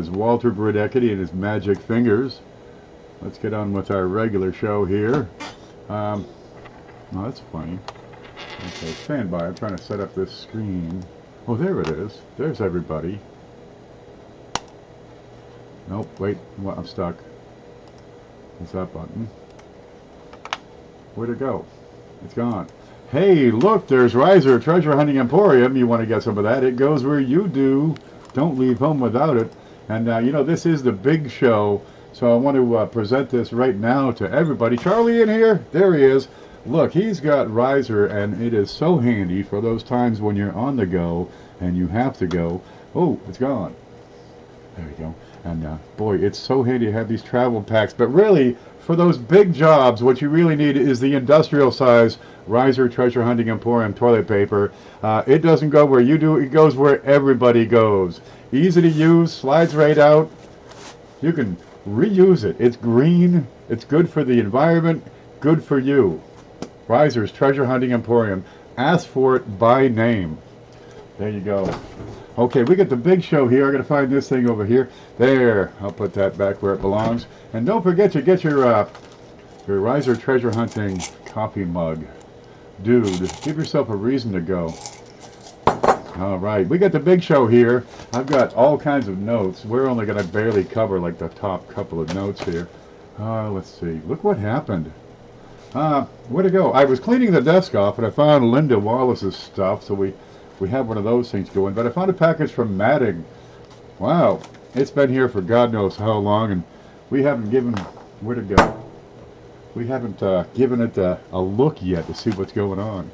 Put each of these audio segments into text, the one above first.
is Walter Brodecki and his magic fingers. Let's get on with our regular show here. Oh, that's funny. Okay, stand by. I'm trying to set up this screen. Oh, there it is. There's everybody. Nope, wait. What? I'm stuck. What's that button? Where'd it go? It's gone. Hey, look, there's Riser Treasure Hunting Emporium. You want to get some of that? It goes where you do. Don't leave home without it. And, you know, this is the big show, so I want to present this right now to everybody. Charlie in here? There he is. Look, he's got Riser, and it is so handy for those times when you're on the go and you have to go. Oh, it's gone. There we go. And, boy, it's so handy to have these travel packs. But really, for those big jobs, what you really need is the industrial size Riser Treasure Hunting Emporium toilet paper. It doesn't go where you do, it goes where everybody goes. Easy to use, slides right out. You can reuse it. It's green, it's good for the environment, good for you. Riser's Treasure Hunting Emporium. Ask for it by name. There you go. Okay, we got the big show here. I'm going to find this thing over here. There. I'll put that back where it belongs. And don't forget to get your Riser Treasure Hunting coffee mug. Dude, give yourself a reason to go. All right, we got the big show here. I've got all kinds of notes. We're only going to barely cover like the top couple of notes here. Let's see. Look what happened. Where'd it go? I was cleaning the desk off and I found Linda Wallace's stuff, so we have one of those things going. But I found a package from Matting. Wow, it's been here for God knows how long, and we haven't given, where'd it go? We haven't given it a look yet to see what's going on.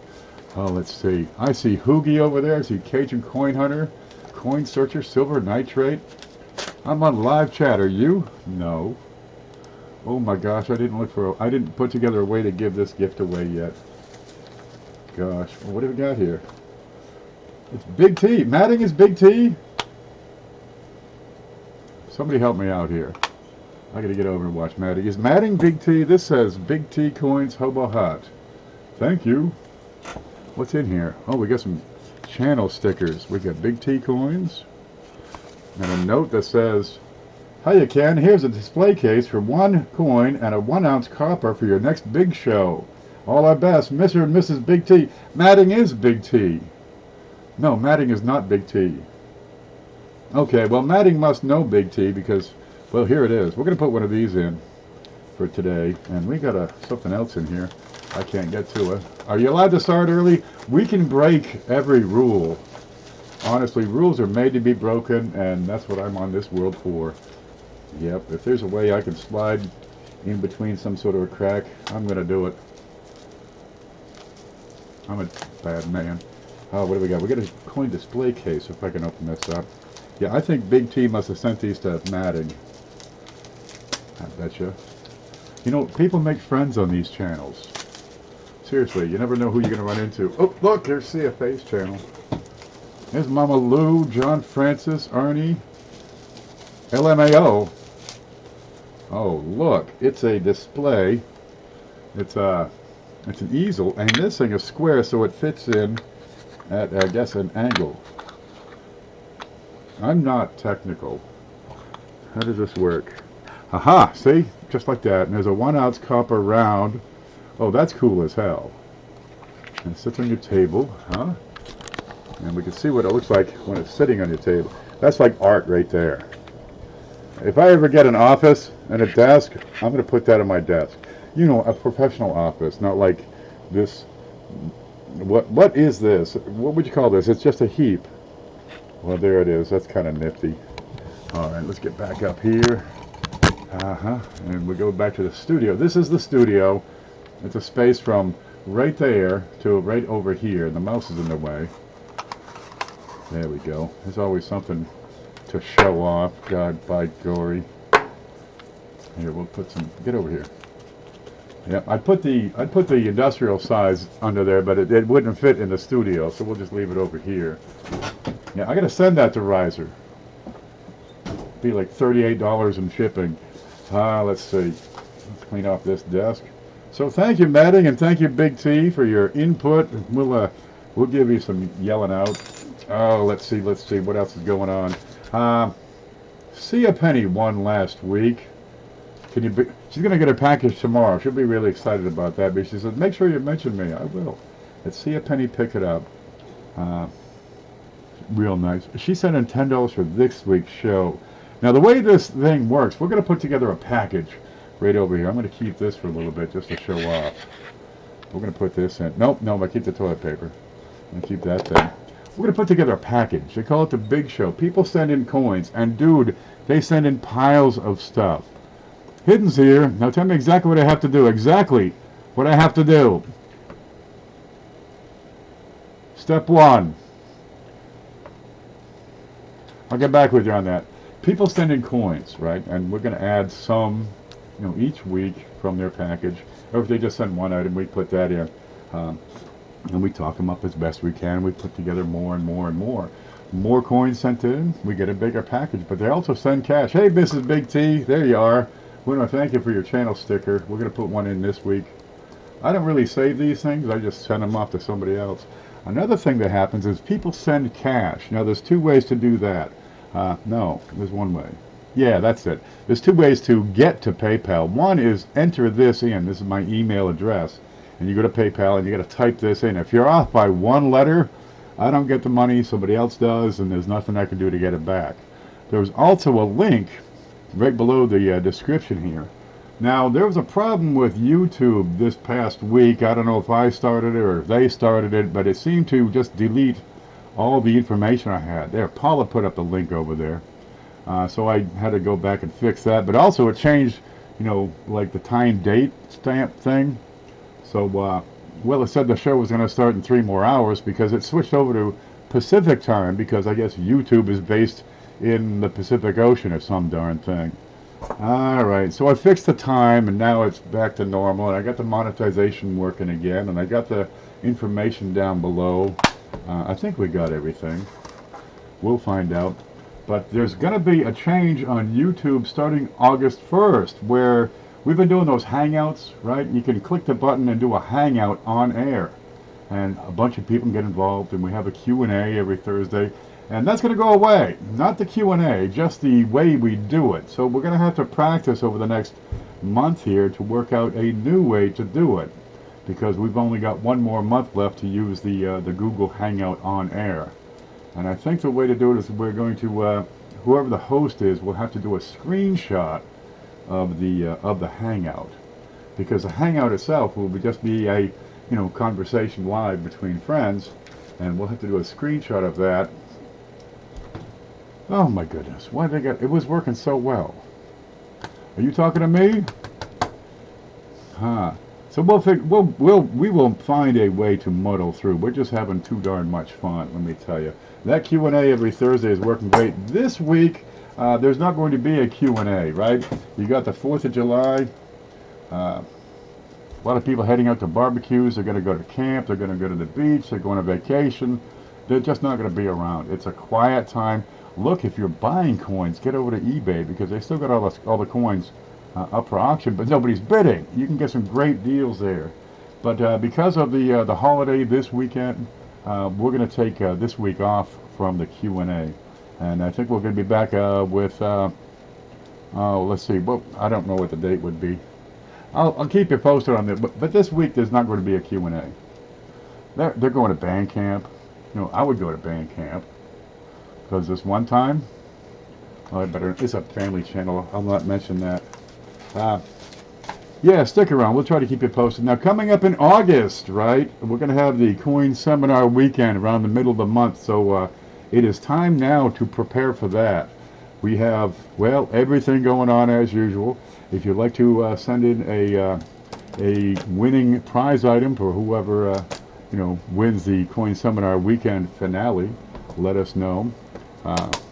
Oh, let's see. I see Hoogie over there. I see Cajun Coin Hunter, Coin Searcher, Silver Nitrate. I'm on live chat. Are you? No. Oh my gosh, I didn't put together a way to give this gift away yet. Gosh, well, what have we got here? It's Big T. Matting is Big T. Somebody help me out here. I gotta get over and watch Matting. Is Matting Big T? This says Big T Coins Hobo Hot. Thank you. What's in here? Oh, we got some channel stickers. We got Big T coins. And a note that says, "Hiya Ken, here's a display case for 1 coin and a 1 ounce copper for your next big show. All our best, Mr. and Mrs. Big T." Matting is Big T. No, Matting is not Big T. Okay, well, Matting must know Big T because, well, here it is. We're going to put one of these in for today. And we got something else in here. I can't get to it. Are you allowed to start early? We can break every rule. Honestly, rules are made to be broken, and that's what I'm on this world for. Yep, if there's a way I can slide in between some sort of a crack, I'm going to do it. I'm a bad man. Oh, what do we got? We got a coin display case, if I can open this up. Yeah, I think Big T must have sent these to Matting. I betcha. You know, people make friends on these channels. Seriously, you never know who you're going to run into. Oh, look, there's CFA's channel. There's Mama Lou, John Francis, Arnie, LMAO. Oh, look, it's a display. It's an easel, and this thing is square, so it fits in at, I guess, an angle. I'm not technical. How does this work? Aha, see? Just like that. And there's a 1 ounce copper round. Oh, that's cool as hell. And it sits on your table, huh? And we can see what it looks like when it's sitting on your table. That's like art right there. If I ever get an office and a desk, I'm going to put that on my desk. You know, a professional office, not like this. What is this? What would you call this? It's just a heap. Well, there it is. That's kind of nifty. All right, let's get back up here. And we go back to the studio. This is the studio. It's a space from right there to right over here. The mouse is in the way. There we go. There's always something to show off. God by glory. Here, we'll put some. Get over here. Yeah, I'd put the industrial size under there, but it wouldn't fit in the studio, so we'll just leave it over here. Yeah, I gotta send that to Riser. Be like $38 in shipping. Let's see. Let's clean off this desk. So thank you, Matting, and thank you, Big T, for your input. We'll give you some yelling out. Oh, let's see what else is going on. See a Penny won last week. Can you be, she's going to get a package tomorrow. She'll be really excited about that. But she said, make sure you mention me. I will. Let's see a Penny pick it up. Real nice. She sent in $10 for this week's show. Now, the way this thing works, we're going to put together a package right over here. I'm going to keep this for a little bit just to show off. We're going to put this in. Nope, I keep the toilet paper. I'm going to keep that thing. We're going to put together a package. They call it the Big Show. People send in coins. And, dude, they send in piles of stuff. Hidden's here. Now tell me exactly what I have to do. Exactly what I have to do. Step 1. I'll get back with you on that. People send in coins, right? And we're going to add some, each week from their package. Or if they just send one item, we put that in. And we talk them up as best we can. We put together more and more and more. More coins sent in, we get a bigger package. But they also send cash. Hey, Mrs. Big T, there you are. We want to thank you for your channel sticker. We're going to put one in this week. I don't really save these things. I just send them off to somebody else. Another thing that happens is people send cash. Now, there's 2 ways to do that. No, there's 1 way. Yeah, that's it. There's 2 ways to get to PayPal. One is enter this in. This is my email address. And you go to PayPal and you got to type this in. If you're off by 1 letter, I don't get the money. Somebody else does, and there's nothing I can do to get it back. There's also a link right below the description here. Now, there was a problem with YouTube this past week. I don't know if I started it or if they started it, but it seemed to just delete all the information I had. There, Paula put up the link over there. So I had to go back and fix that. But also it changed, like the time date stamp thing. So, well, it said the show was going to start in 3 more hours because it switched over to Pacific time because I guess YouTube is based in the Pacific Ocean or some darn thing. Alright, so I fixed the time and now it's back to normal and I got the monetization working again and I got the information down below. I think we got everything. We'll find out. But there's going to be a change on YouTube starting August 1st where we've been doing those hangouts, right? You can click the button and do a hangout on air. And a bunch of people can get involved and we have a Q&A every Thursday. And that's going to go away. Not the Q&A, just the way we do it. So we're going to have to practice over the next month here to work out a new way to do it. Because we've only got 1 more month left to use the Google Hangout on air. And I think the way to do it is we're going to, whoever the host is, will have to do a screenshot of the Hangout. Because the Hangout itself will just be a, conversation live between friends. And we'll have to do a screenshot of that. Oh my goodness, why they got, it was working so well. Are you talking to me? Huh. So we will find a way to muddle through. We're just having too darn much fun, let me tell you. That Q&A every Thursday is working great. This week, there's not going to be a Q&A, right? You got the 4th of July. A lot of people heading out to barbecues. They're going to go to camp. They're going to go to the beach. They're going on vacation. They're just not going to be around. It's a quiet time. Look, if you're buying coins, get over to eBay because they still got all the coins up for auction, but nobody's bidding. You can get some great deals there. But because of the holiday this weekend, we're going to take this week off from the Q&A. And I think we're going to be back with, let's see, well, I don't know what the date would be. I'll keep you posted on that. But this week there's not going to be a Q&A. They're going to band camp. I would go to band camp. Because this one time, it's a family channel. I'll not mention that. Yeah, stick around. We'll try to keep you posted. Now, coming up in August, right, we're going to have the Coin Seminar weekend around the middle of the month. So it is time now to prepare for that. We have, well, everything going on as usual. If you'd like to send in a winning prize item for whoever, wins the Coin Seminar weekend finale, let us know.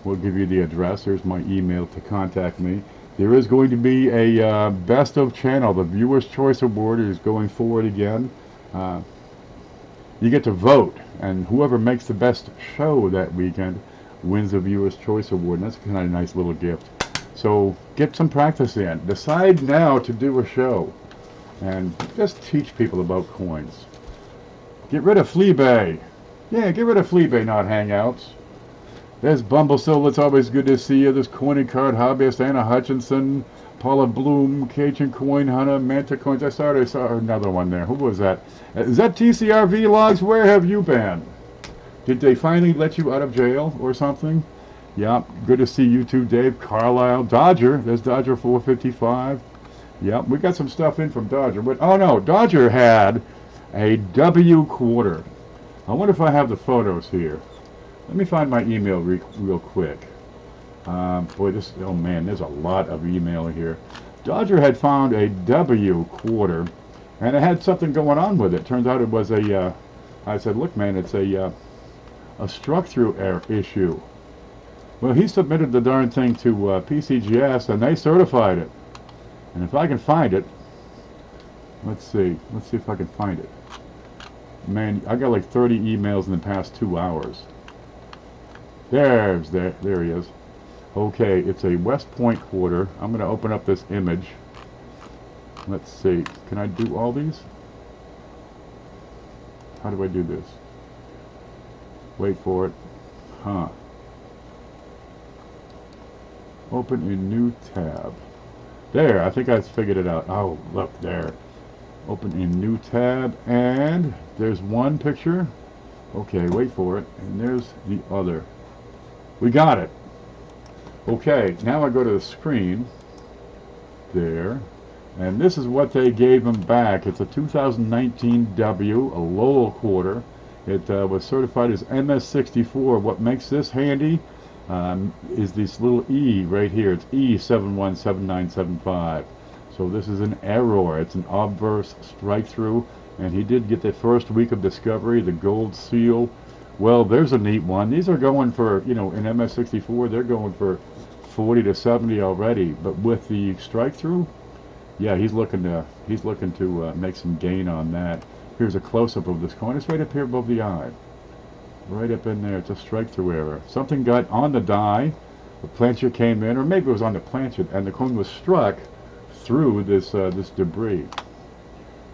We'll give you the address. There's my email to contact me. There is going to be a Best of Channel. The Viewer's Choice Award is going forward again. You get to vote, and whoever makes the best show that weekend wins the Viewer's Choice Award. And that's kind of a nice little gift. So get some practice in. Decide now to do a show, and just teach people about coins. Get rid of Fleabay. Yeah, get rid of Fleabay, not Hangouts. There's Bumblesoul. It's always good to see you. There's Coin and Card Hobbyist, Anna Hutchinson, Paula Bloom, Cajun Coin Hunter, Manta Coins. I saw another one there. Who was that? Is that TCRV Logs? Where have you been? Did they finally let you out of jail or something? Yep. Good to see you too, Dave. Carlisle. Dodger. There's Dodger 455. Yep. We got some stuff in from Dodger. But, oh no, Dodger had a W quarter. I wonder if I have the photos here. Let me find my email real quick. Boy, oh man, there's a lot of email here. Dodger had found a W quarter, and it had something going on with it. Turns out it was I said, look man, it's a struck-through error issue. Well, he submitted the darn thing to PCGS, and they certified it. And if I can find it, let's see if I can find it. Man, I got like 30 emails in the past 2 hours. There he is. Okay, it's a West Point quarter. I'm going to open up this image. Let's see. Can I do all these? How do I do this? Wait for it. Huh. Open a new tab. There, I think I figured it out. Oh, look, there. Open a new tab, and there's one picture. Okay, wait for it. And there's the other. We got it. Okay, now I go to the screen. There. And this is what they gave him back. It's a 2019 W, a Lowell quarter. It was certified as MS64. What makes this handy is this little E right here. It's E717975. So this is an error. It's an obverse strike through. And he did get the first week of discovery, the gold seal. Well, there's a neat one. These are going for, you know, in MS64, they're going for 40 to 70 already. But with the strike through, yeah, he's looking to make some gain on that. Here's a close-up of this coin. It's right up here above the eye. Right up in there. It's a strike-through error. Something got on the die. The planchet came in, or maybe it was on the planchet, and the coin was struck through this debris.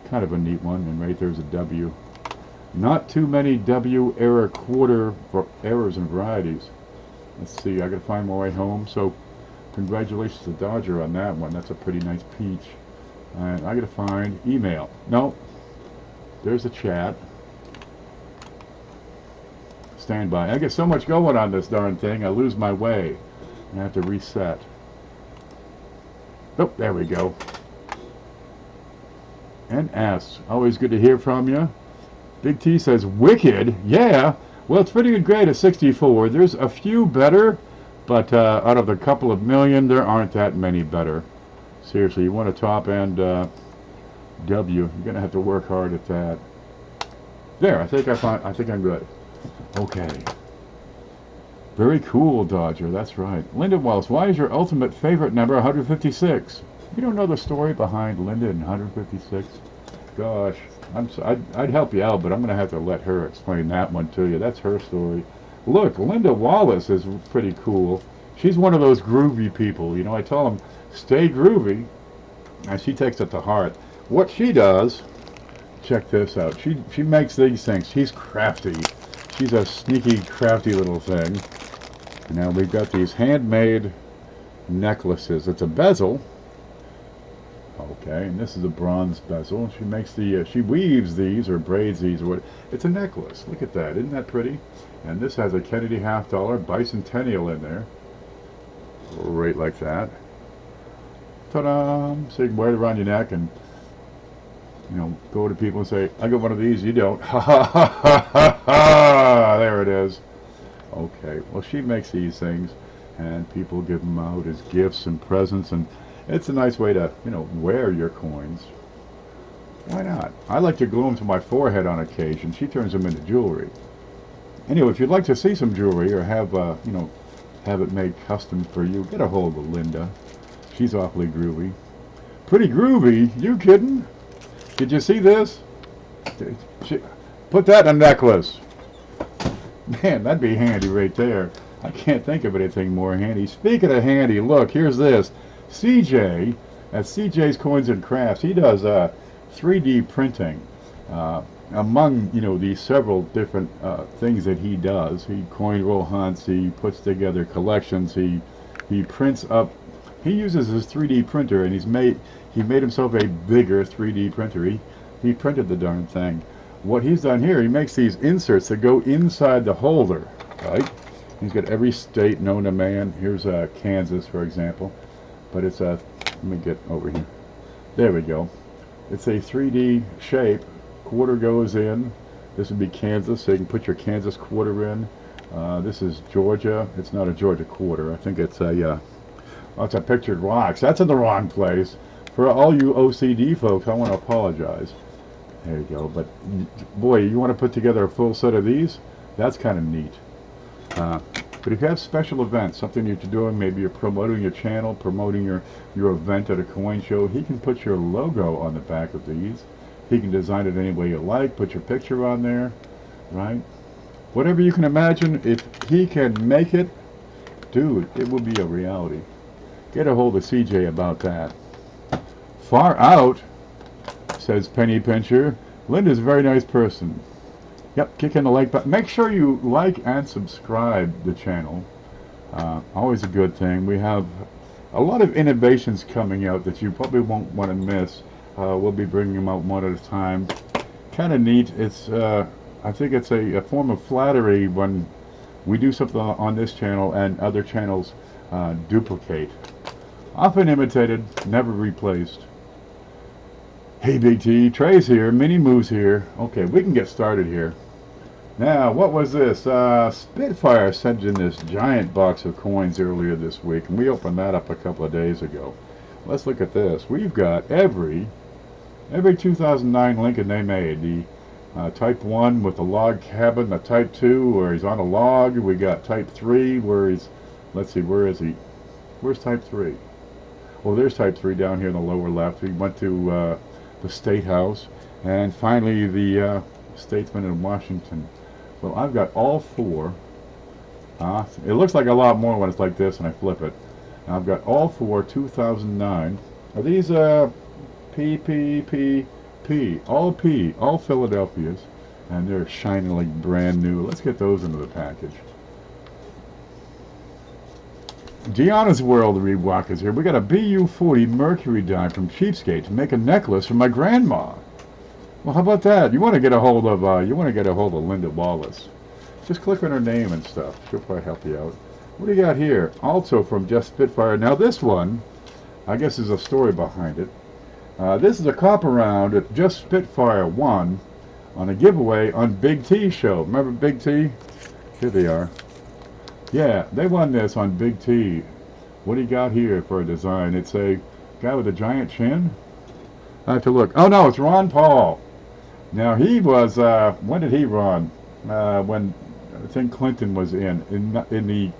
Kind of a neat one. And right there's a W. Not too many W error quarter for errors and varieties. Let's see. I got to find my way home. So, congratulations to Dodger on that one. That's a pretty nice peach. And I got to find email. No. There's a chat. Stand by. I get so much going on this darn thing, I lose my way. I have to reset. Oh, there we go. And S. Always good to hear from you. Big T says, wicked? Yeah. Well, it's pretty good grade at 64. There's a few better, but out of the couple of million, there aren't that many better. Seriously, you want a top-end W, you're going to have to work hard at that. There, I think I'm good. Okay. Very cool, Dodger. That's right. Linda Wells, why is your ultimate favorite number 156? You don't know the story behind Linda and 156? Gosh, I'd help you out, but I'm going to have to let her explain that one to you. That's her story. Look, Linda Wallace is pretty cool. She's one of those groovy people. You know, I tell them, stay groovy, and she takes it to heart. What she does, check this out. She makes these things. She's crafty. She's a sneaky, crafty little thing. And now we've got these handmade necklaces. It's a bezel. Okay, and this is a bronze bezel. She makes she weaves these or braids these or what. It's a necklace. Look at that. Isn't that pretty? And this has a Kennedy $50 bicentennial in there. Right like that. Ta-da! So you can wear it around your neck and, you know, go to people and say, I got one of these, you don't. Ha ha ha ha ha ha! There it is. Okay, well, she makes these things, and people give them out as gifts and presents, and it's a nice way to, you know, wear your coins. Why not? I like to glue them to my forehead on occasion. She turns them into jewelry. Anyway, if you'd like to see some jewelry or have, you know, have it made custom for you, get a hold of Linda. She's awfully groovy. Pretty groovy? You kidding? Did you see this? Put that in a necklace. Man, that'd be handy right there. I can't think of anything more handy. Speaking of handy, look, here's this. CJ, at CJ's Coins and Crafts, he does 3D printing. among, you know, these several different things that he does, he coin roll hunts, he puts together collections, he prints up, he uses his 3D printer, and he made himself a bigger 3D printer. He printed the darn thing. What he's done here, he makes these inserts that go inside the holder, right? He's got every state known to man. Here's Kansas, for example, but it's a, let me get over here. There we go. It's a 3D shape. Quarter goes in. This would be Kansas, so you can put your Kansas quarter in. This is Georgia. It's not a Georgia quarter. I think it's a, oh, it's a pictured rocks. That's in the wrong place. For all you OCD folks, I want to apologize. There you go. But boy, you want to put together a full set of these? That's kind of neat. But if you have special events, something you're doing, maybe you're promoting your channel, promoting your event at a coin show, he can put your logo on the back of these. He can design it any way you like, put your picture on there, right? Whatever you can imagine, if he can make it, dude, it will be a reality. Get a hold of CJ about that. Far out, says Penny Pincher. Linda's a very nice person. Yep, kick in the like button. Make sure you like and subscribe the channel. Always a good thing. We have a lot of innovations coming out that you probably won't want to miss. We'll be bringing them out one at a time. Kind of neat. It's I think it's a form of flattery when we do something on this channel and other channels duplicate. Often imitated, never replaced. Hey Big T, Trey's here, Mini Moo's here. Okay, we can get started here. Now, what was this? Spitfire sent in this giant box of coins earlier this week, and we opened that up a couple of days ago. Let's look at this. We've got every 2009 Lincoln they made. The Type 1 with the log cabin, the Type 2 where he's on a log. We got Type 3 where he's, let's see, where is he? Where's Type 3? Well, there's Type 3 down here in the lower left. We went to the State House, and finally the Statesman in Washington. Well, I've got all four. It looks like a lot more when it's like this and I flip it. Now, I've got all four 2009. Are these P? All Philadelphias, and they're shiningly brand new. Let's get those into the package. Gianna's World Rewalk is here. We got a BU40 mercury dime from Cheapskate to make a necklace for my grandma. Well, how about that? You want to get a hold of Linda Wallace. Just click on her name and stuff. She'll probably help you out. What do you got here? Also from Just Spitfire. Now this one, I guess there's a story behind it. This is a copper round that Just Spitfire won on a giveaway on Big T's show. Remember Big T? Here they are. Yeah, they won this on Big T. What do you got here for a design? It's a guy with a giant chin. I have to look. Oh no, it's Ron Paul. Now he was, when did he run? When I think Clinton was in the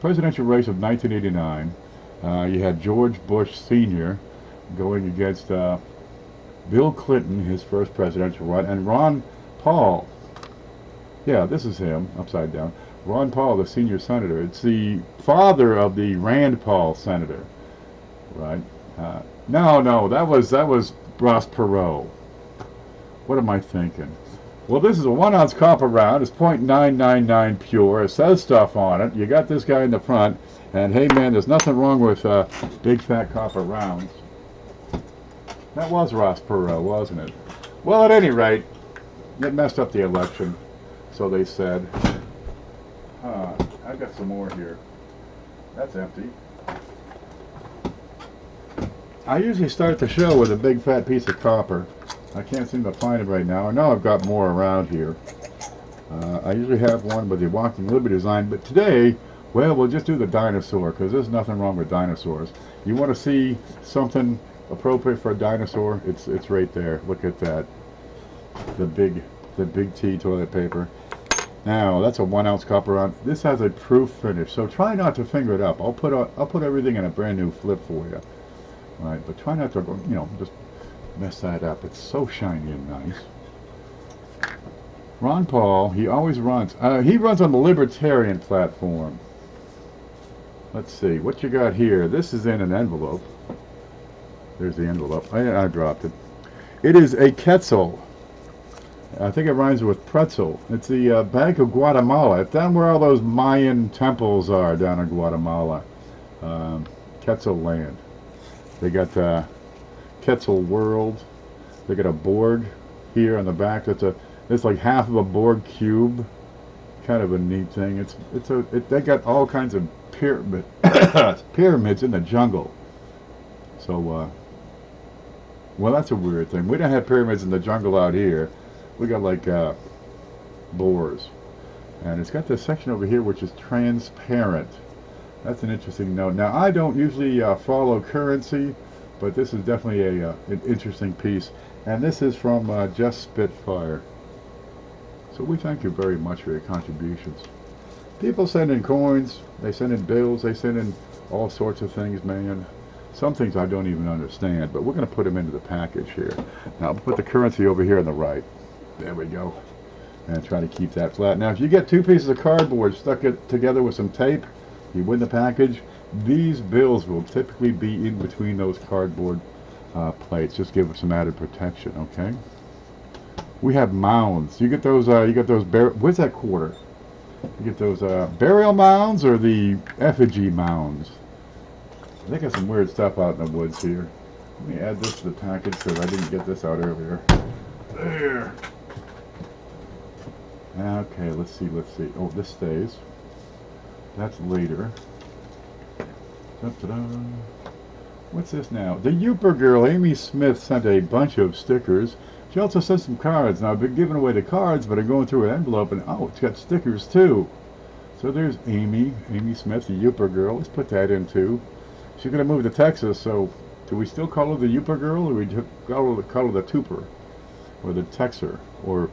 presidential race of 1989. You had George Bush Sr. going against Bill Clinton, his first presidential run, and Ron Paul. Yeah, this is him, upside down. Ron Paul, the senior senator. It's the father of the Rand Paul senator, right? No, that was Ross Perot. What am I thinking? Well, this is a 1 ounce copper round. It's .999 pure. It says stuff on it. You got this guy in the front, and hey man, there's nothing wrong with big fat copper rounds. That was Ross Perot, wasn't it? Well, at any rate, it messed up the election, so they said. I've got some more here. That's empty. I usually start the show with a big fat piece of copper. I can't seem to find it right now. I know I've got more around here. I usually have one with the Walking Liberty design, but today, well, we'll just do the dinosaur, because there's nothing wrong with dinosaurs. You want to see something appropriate for a dinosaur? It's right there. Look at that. The big T toilet paper. Now that's a 1 ounce copper round. This has a proof finish, so try not to finger it up. I'll put everything in a brand new flip for you. All right, but try not to go, just mess that up. It's so shiny and nice. Ron Paul, he always runs. He runs on the Libertarian platform. Let's see what you got here. This is in an envelope. There's the envelope. I dropped it. It is a Quetzal. I think it rhymes with pretzel. It's the Bank of Guatemala. It's down where all those Mayan temples are down in Guatemala. Um, Quetzal land. They got Quetzal World. They got a Borg here on the back. It's like half of a Borg cube. Kind of a neat thing. They got all kinds of pyramids in the jungle. So well, that's a weird thing. We don't have pyramids in the jungle out here. We got like boars. And it's got this section over here which is transparent. That's an interesting note. Now, I don't usually follow currency, but this is definitely an interesting piece. And this is from Just Spitfire. So we thank you very much for your contributions. People send in coins, they send in bills, they send in all sorts of things, man. Some things I don't even understand, but we're going to put them into the package here. Now, I'll put the currency over here on the right. There we go. And try to keep that flat. Now, if you get two pieces of cardboard stuck together with some tape, you win the package. These bills will typically be in between those cardboard plates. Just give it some added protection, okay? We have mounds. You get those. Where's that quarter? You get those burial mounds or the effigy mounds. They got some weird stuff out in the woods here. Let me add this to the package because I didn't get this out earlier. There. Okay, let's see. Oh, this stays. That's later. Da-da-da. What's this now? The Youper girl, Amy Smith, sent a bunch of stickers. She also sent some cards. Now, I've been giving away the cards, but I'm going through an envelope, and oh, it's got stickers too. So there's Amy Smith, the Youper girl. Let's put that in too. She's going to move to Texas, so do we still call her the Youper girl, or we call her the Tooper, or the Texer, or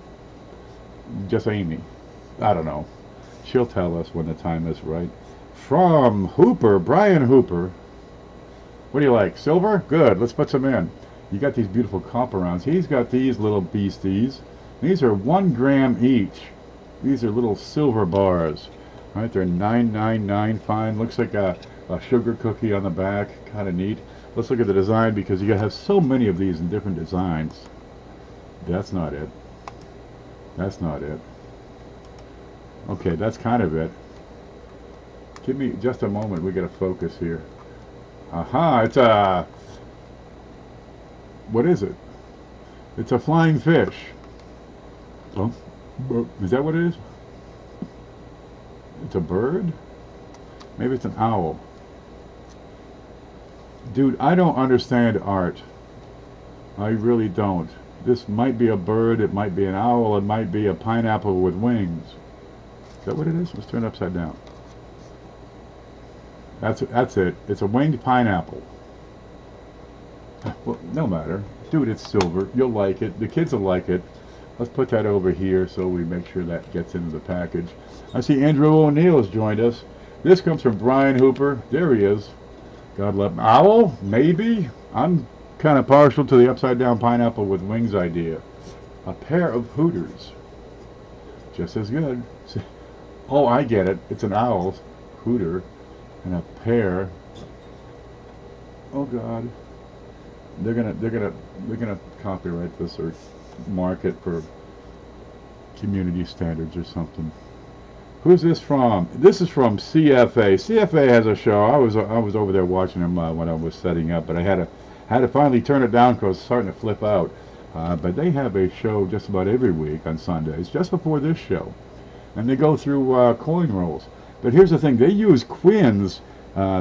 just Amy? I don't know. She'll tell us when the time is right. From Hooper, Brian Hooper. What do you like? Silver? Good. Let's put some in. You got these beautiful copper rounds. He's got these little beasties. These are 1 gram each. These are little silver bars. All right, they're $9.99 fine. Looks like a sugar cookie on the back. Kind of neat. Let's look at the design because you have so many of these in different designs. That's not it. That's not it. Okay, that's kind of it. Give me just a moment. We got to focus here. Aha! It's a. What is it? It's a flying fish. Oh, is that what it is? It's a bird? Maybe it's an owl. Dude, I don't understand art. I really don't. This might be a bird, it might be an owl, it might be a pineapple with wings. Is that what it is? Let's turn it upside down. That's it. It's a winged pineapple. Well, no matter. Dude, it's silver. You'll like it. The kids will like it. Let's put that over here so we make sure that gets into the package. I see Andrew O'Neill has joined us. This comes from Brian Hooper. There he is. God love him. Owl? Maybe. I'm kind of partial to the upside down pineapple with wings idea. A pair of Hooters. Just as good. Oh, I get it. It's an owl. Hooter. And a pair. Oh God. They're gonna copyright this or mark it for community standards or something. Who's this from? This is from CFA. CFA has a show. I was over there watching them when I was setting up, but I had to finally turn it down because it's starting to flip out. But they have a show just about every week on Sundays, just before this show, and they go through coin rolls. But here's the thing: they use Quinn's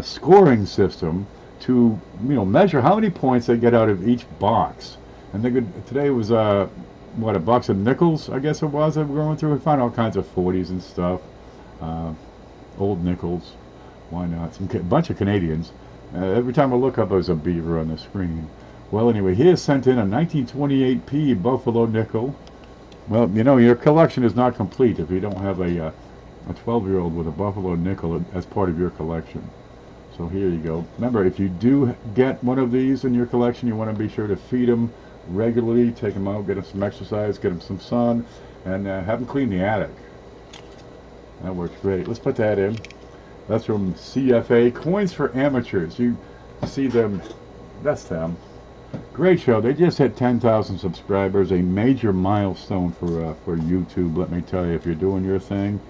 scoring system to measure how many points they get out of each box. And today was what, a box of nickels, I guess it was, that we're going through. We found all kinds of 40s and stuff, old nickels. Why not? A bunch of Canadians. Every time I look up, there's a beaver on the screen. Well, anyway, he has sent in a 1928p Buffalo nickel. Well, your collection is not complete if you don't have a 12-year-old with a Buffalo nickel as part of your collection. So here you go. Remember, if you do get one of these in your collection, you want to be sure to feed them regularly, take them out, get them some exercise, get them some sun, and have them clean the attic. That works great. Let's put that in. That's from CFA. Coins for Amateurs. You see them. That's them. Great show. They just hit 10,000 subscribers, a major milestone for YouTube. Let me tell you, if you're doing your thing,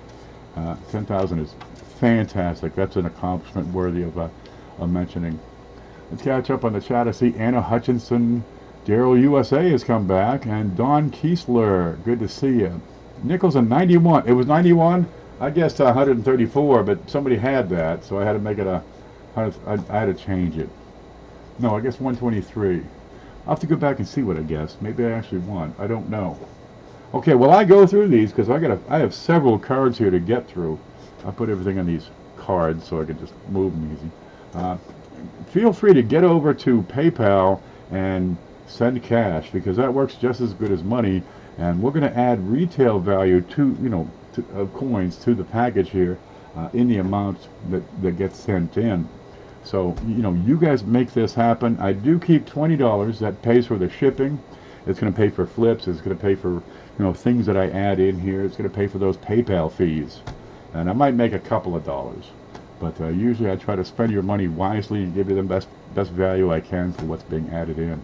10,000 is fantastic. That's an accomplishment worthy of mentioning. Let's catch up on the chat. I see Anna Hutchinson, Daryl USA has come back, and Don Kiesler. Good to see you. Nichols in 91. It was 91. I guessed 134, but somebody had that, so I had to make it I had to change it. No, I guess 123. I'll have to go back and see what I guessed. Maybe I actually won. I don't know. Okay, well, I go through these because I have several cards here to get through. I put everything on these cards so I can just move them easy. Feel free to get over to PayPal and send cash because that works just as good as money. And we're going to add retail value of coins to the package here in the amount that gets sent in. So, you guys make this happen. I do keep $20. That pays for the shipping. It's going to pay for flips. It's going to pay for, things that I add in here. It's going to pay for those PayPal fees. And I might make a couple of dollars. But usually I try to spend your money wisely and give you the best value I can for what's being added in.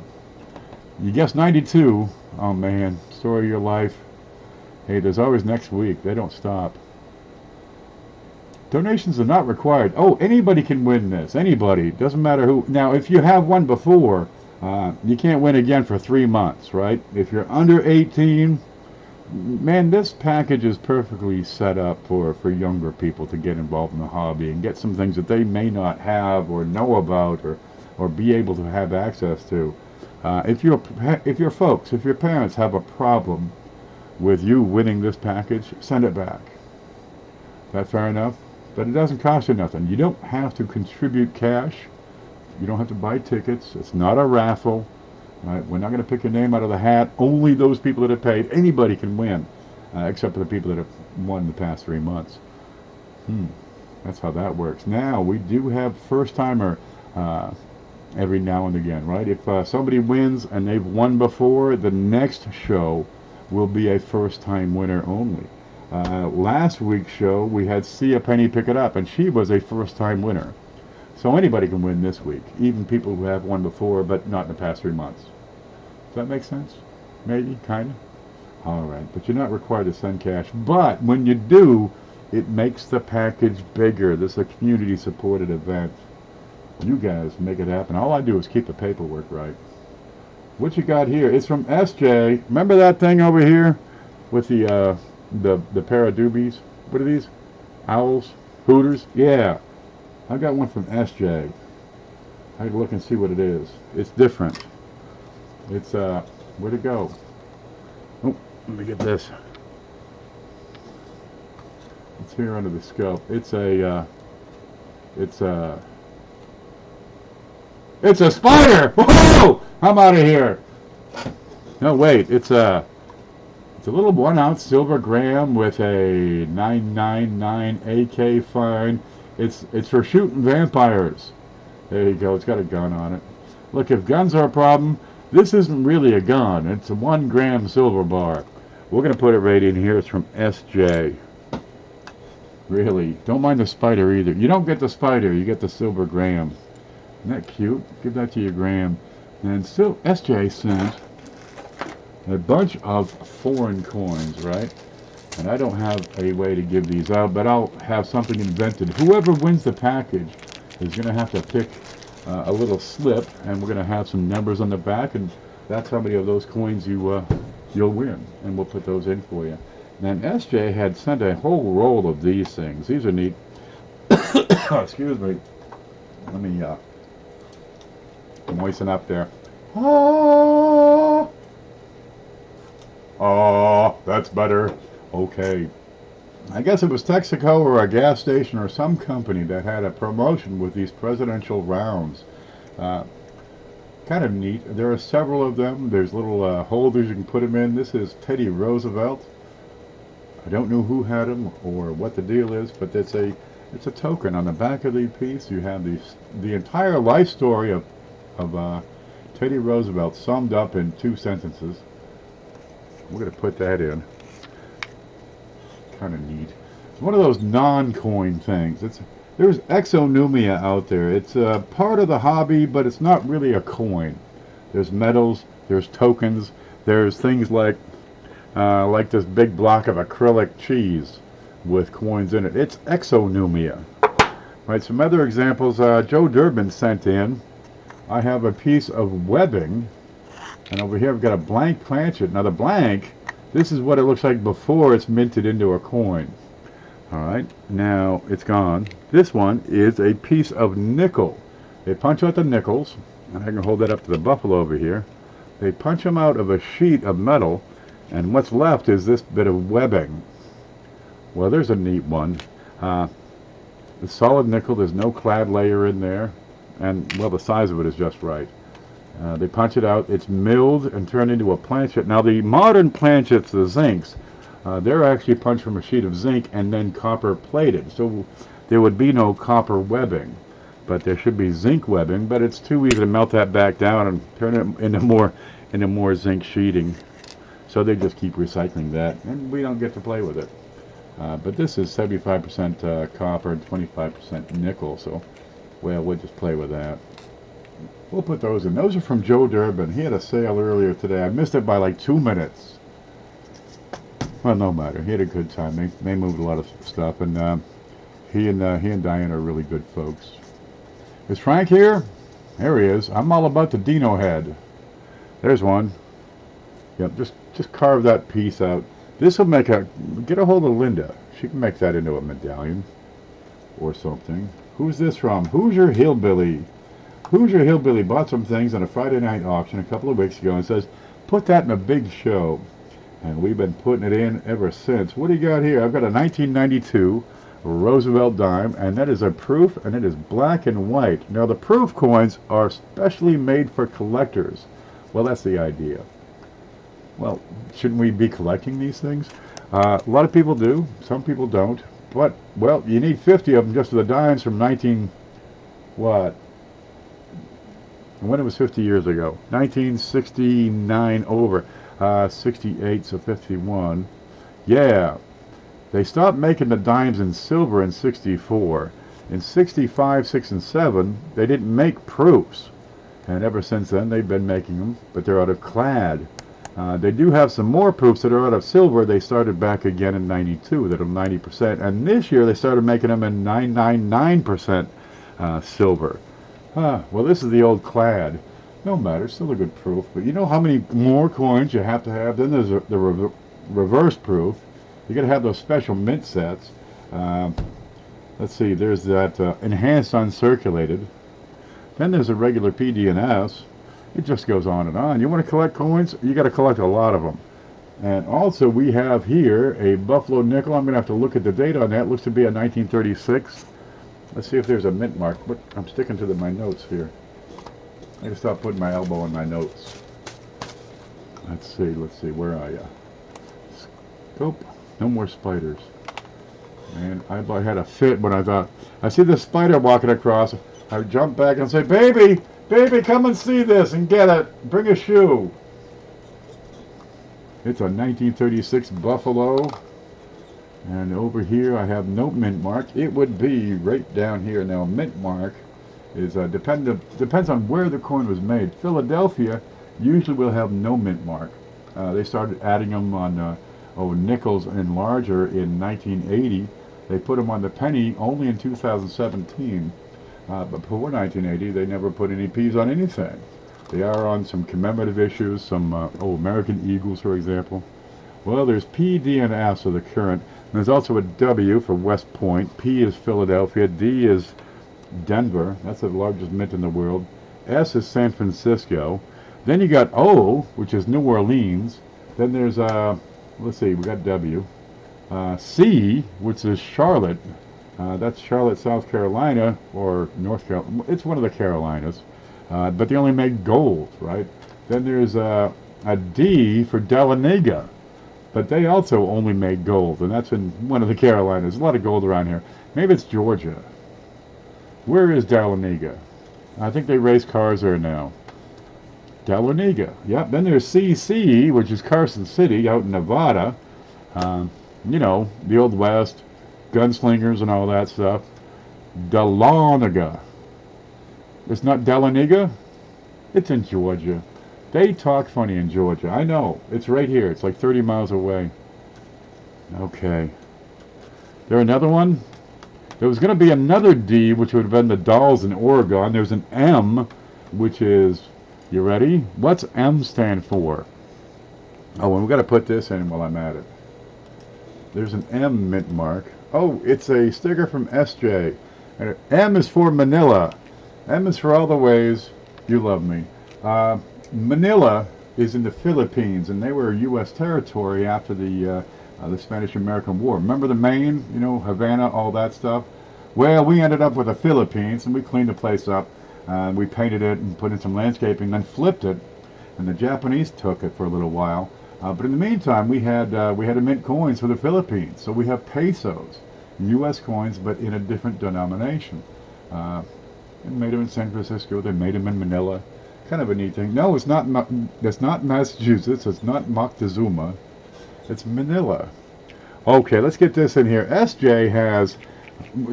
You guessed 92. Oh, man. Story of your life. Hey, there's always next week. They don't stop. Donations are not required. Oh, anybody can win this. Anybody. Doesn't matter who. Now, if you have won before, you can't win again for 3 months, right? If you're under 18, man, this package is perfectly set up for younger people to get involved in the hobby and get some things that they may not have or know about or be able to have access to. If your parents have a problem with you winning this package, send it back. That fair enough? But it doesn't cost you nothing. You don't have to contribute cash. You don't have to buy tickets. It's not a raffle. Right? We're not going to pick your name out of the hat. Only those people that have paid. Anybody can win, except for the people that have won the past 3 months. That's how that works. Now, we do have first-timer every now and again, right? If somebody wins and they've won before, the next show will be a first-time winner only. Last week's show, we had Sia Penny pick it up, and she was a first-time winner. So anybody can win this week, even people who have won before, but not in the past 3 months. Does that make sense? Maybe, kind of? All right, but you're not required to send cash. But when you do, it makes the package bigger. This is a community-supported event. You guys make it happen. All I do is keep the paperwork right. What you got here? It's from SJ. Remember that thing over here with the pair of doobies? What are these? Owls? Hooters? Yeah. I got one from SJ. I had to look and see what it is. It's different. It's, where'd it go? Oh, let me get this. It's here under the scope. It's a spider! Whoa! I'm out of here. No, wait. It's a little 1-ounce silver gram with a 999 AK fine. It's for shooting vampires. There you go. It's got a gun on it. Look, if guns are a problem, this isn't really a gun. It's a 1 gram silver bar. We're going to put it right in here. It's from SJ. Really. Don't mind the spider either. You don't get the spider. You get the silver gram. Isn't that cute? Give that to your gram. And still, SJ sent a bunch of foreign coins, right? And I don't have a way to give these out, but I'll have something invented. Whoever wins the package is going to have to pick a little slip, and we're going to have some numbers on the back, and that's how many of those coins you'll win, and we'll put those in for you. And SJ had sent a whole roll of these things. These are neat. Excuse me. Let me moisten up there. Oh, that's better. Okay. I guess it was Texaco or a gas station or some company that had a promotion with these presidential rounds. Kind of neat. There are several of them. There's little holders you can put them in. This is Teddy Roosevelt. I don't know who had them or what the deal is, but it's a token. On the back of the piece, you have the entire life story of Teddy Roosevelt summed up in 2 sentences. We're going to put that in. Kind of neat. It's one of those non-coin things. There's exonumia out there. It's part of the hobby, but it's not really a coin. There's metals, there's tokens, there's things like this big block of acrylic cheese with coins in it. It's exonumia. Right, some other examples Joe Durbin sent in. I have a piece of webbing, and over here I've got a blank planchet. Now the blank, this is what it looks like before it's minted into a coin. Alright, now it's gone. This one is a piece of nickel. They punch out the nickels, and I can hold that up to the buffalo over here. They punch them out of a sheet of metal, and what's left is this bit of webbing. Well, there's a neat one. The solid nickel, there's no clad layer in there, and well, the size of it is just right. They punch it out, it's milled and turned into a planchet. Now the modern planchets, the zincs, they're actually punched from a sheet of zinc and then copper plated, so there would be no copper webbing, but there should be zinc webbing. But it's too easy to melt that back down and turn it into more zinc sheeting, so they just keep recycling that, and we don't get to play with it. But this is 75% copper and 25% nickel, so well, we'll just play with that. We'll put those in. Those are from Joe Durbin. He had a sale earlier today. I missed it by like 2 minutes. Well, no matter. He had a good time. They moved a lot of stuff, and he and Diane are really good folks. Is Frank here? There he is. I'm all about the Dino head. There's one. Yep, just carve that piece out. This will make get a hold of Linda. She can make that into a medallion or something. Who's this from? Hoosier Hillbilly. Hoosier Hillbilly bought some things on a Friday night auction a couple of weeks ago and says, put that in a big show. And we've been putting it in ever since. What do you got here? I've got a 1992 Roosevelt dime, and that is a proof, and it is black and white. Now the proof coins are specially made for collectors. Well, that's the idea. Well, shouldn't we be collecting these things? A lot of people do. Some people don't. But, well, you need 50 of them just for the dimes from what? When it was 50 years ago. 1969 over. 68, so 51. Yeah. They stopped making the dimes in silver in 64. In 65, 6, and 7, they didn't make proofs. And ever since then, they've been making them, but they're out of clad. They do have some more proofs that are out of silver. They started back again in 92, that are 90%. And this year, they started making them in 999% silver. Well, this is the old clad. No matter, still a good proof. But you know how many more coins you have to have? Then there's the reverse proof. You got to have those special mint sets. Let's see, there's that enhanced uncirculated. Then there's a regular PD&S. It just goes on and on. You want to collect coins? You got to collect a lot of them. And also we have here a Buffalo nickel. I'm going to have to look at the date on that. It looks to be a 1936. Let's see if there's a mint mark. But I'm sticking to my notes here. I gotta stop putting my elbow in my notes. Let's see, where are you? Scope. No more spiders. And I had a fit when I thought, I see this spider walking across. I jump back and say, baby, come and see this and get it. Bring a shoe. It's a 1936 Buffalo. And over here I have no mint mark. It would be right down here. Now, mint mark is depends on where the coin was made. Philadelphia usually will have no mint mark. They started adding them on nickels and larger in 1980. They put them on the penny only in 2017. But before 1980, they never put any P's on anything. They are on some commemorative issues, some American Eagles, for example. Well, there's P, D, and S are the current. And there's also a W for West Point. P is Philadelphia. D is Denver. That's the largest mint in the world. S is San Francisco. Then you got O, which is New Orleans. Then there's let's see, we got W. C, which is Charlotte. That's Charlotte, South Carolina, or North Carolina. It's one of the Carolinas. But they only make gold, right? Then there's a D for Dahlonega. But they also only make gold, and that's in one of the Carolinas. There's a lot of gold around here. Maybe it's Georgia. Where is Dahlonega? I think they race cars there now. Dahlonega. Yep. Then there's CC, which is Carson City out in Nevada. You know, the Old West, gunslingers and all that stuff. Dahlonega. It's not Dahlonega? It's in Georgia. They talk funny in Georgia. I know. It's right here. It's like 30 miles away. Okay. There another one? There was going to be another D, which would have been the dolls in Oregon. There's an M, which is, you ready? What's M stand for? Oh, and we've got to put this in while I'm at it. There's an M mint mark. Oh, it's a sticker from SJ. And M is for Manila. M is for all the ways you love me. Manila is in the Philippines, and they were U.S. territory after the Spanish-American War. Remember the Maine, you know, Havana, all that stuff? Well, we ended up with the Philippines, and we cleaned the place up. We painted it and put in some landscaping, then flipped it, and the Japanese took it for a little while. But in the meantime, we had to mint coins for the Philippines, so we have pesos, U.S. coins, but in a different denomination. They made them in San Francisco. They made them in Manila. Kind of a neat thing. No, it's not. It's not Massachusetts. It's not Moctezuma. It's Manila. Okay, let's get this in here. SJ has.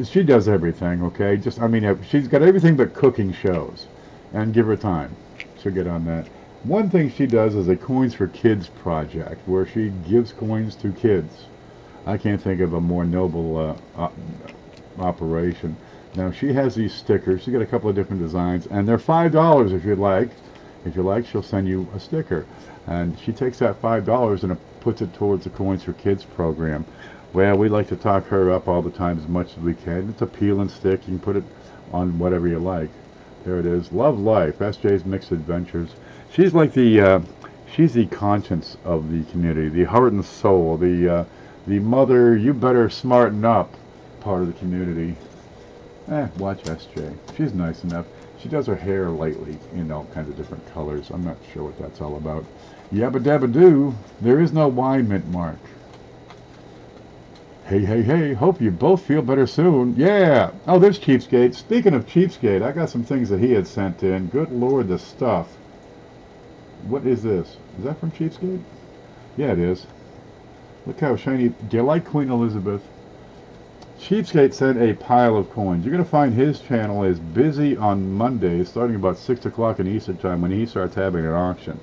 She does everything. Okay, I mean, she's got everything but cooking shows. And give her time, she'll get on that. One thing she does is a Coins for Kids project, where she gives coins to kids. I can't think of a more noble operation. Now she has these stickers. She's got a couple of different designs, and they're $5 if you'd like. If you like, she'll send you a sticker, and she takes that $5 and puts it towards the Coins for Kids program. Well, we like to talk her up all the time as much as we can. It's a peel and stick. You can put it on whatever you like. There it is. Love Life. SJ's Mixed Adventures. She's like she's the conscience of the community, the heart and soul, the mother. You better smarten up part of the community. Watch SJ. She's nice enough. She does her hair lightly in all kinds of different colors. I'm not sure what that's all about. Yabba dabba doo. There is no Y mint mark. Hey, hey, hey. Hope you both feel better soon. Yeah. Oh, there's Cheapskate. Speaking of Cheapskate, I got some things that he had sent in. Good Lord, the stuff. What is this? Is that from Cheapskate? Yeah, it is. Look how shiny. Do you like Queen Elizabeth? Cheapskate sent a pile of coins. You're going to find his channel is busy on Mondays, starting about 6 o'clock in Eastern Time when he starts having an auction.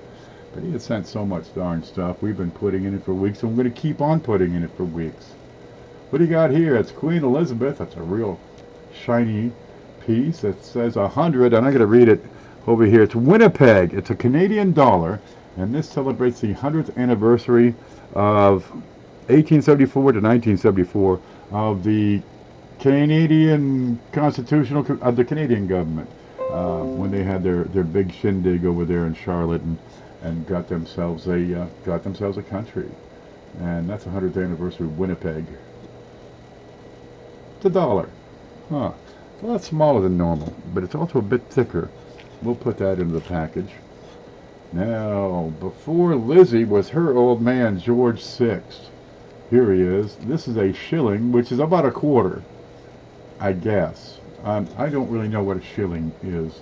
But he had sent so much darn stuff. We've been putting in it for weeks, and we're going to keep on putting in it for weeks. What do you got here? It's Queen Elizabeth. That's a real shiny piece. It says 100, and I'm going to read it over here. It's Winnipeg. It's a Canadian dollar, and this celebrates the 100th anniversary of 1874 to 1974 of the Canadian constitutional of the Canadian government when they had their big shindig over there in Charlotte and got themselves a country, and that's the 100th anniversary of Winnipeg. It's a dollar, huh? It's a lot smaller than normal, but it's also a bit thicker. We'll put that into the package. Now, before Lizzie was her old man George VI. Here he is. This is a shilling, which is about a quarter, I guess. I don't really know what a shilling is,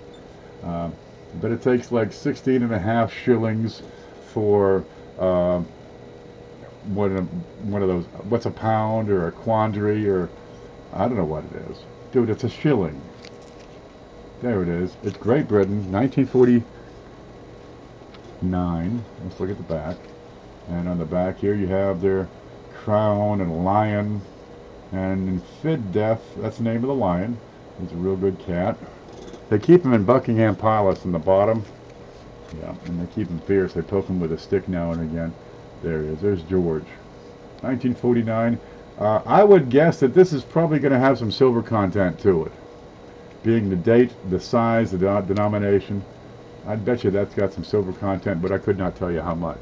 but it takes like 16.5 shillings for one of those. What's a pound or a quandary or I don't know what it is. Dude, it's a shilling. There it is. It's Great Britain, 1949. Let's look at the back. And on the back here you have their crown and a lion, and in Fid-Def, that's the name of the lion. He's a real good cat. They keep him in Buckingham Palace in the bottom. Yeah, and they keep him fierce. They poke him with a stick now and again. There he is. There's George. 1949. I would guess that this is probably going to have some silver content to it. Being the date, the size, the denomination. I'd bet you that's got some silver content, but I could not tell you how much.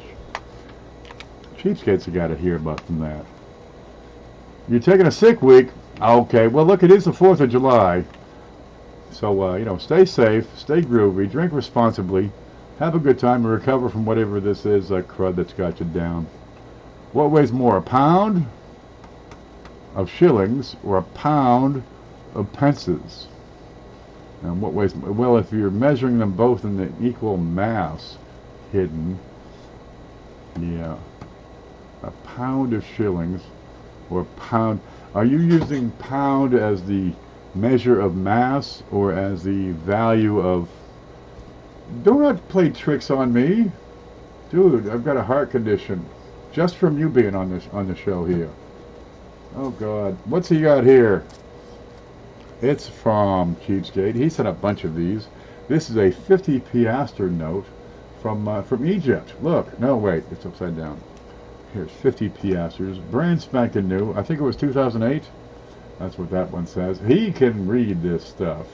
Cheapskates have got to hear about from that. You're taking a sick week? Okay, well look, it is the 4th of July. So, you know, stay safe, stay groovy, drink responsibly, have a good time, and recover from whatever this is, crud that's got you down. What weighs more, a pound of shillings or a pound of pences? And what weighs more? Well, if you're measuring them both in the equal mass hidden, yeah. A pound of shillings or pound. Are you using pound as the measure of mass or as the value of Do not play tricks on me. Dude, I've got a heart condition. Just from you being on the show here. Oh God. What's he got here? It's from Cheapskate. He sent a bunch of these. This is a 50 piastre note from Egypt. Look. No, wait. It's upside down. Here's 50 piastres. Brand spanking new. I think it was 2008. That's what that one says. He can read this stuff.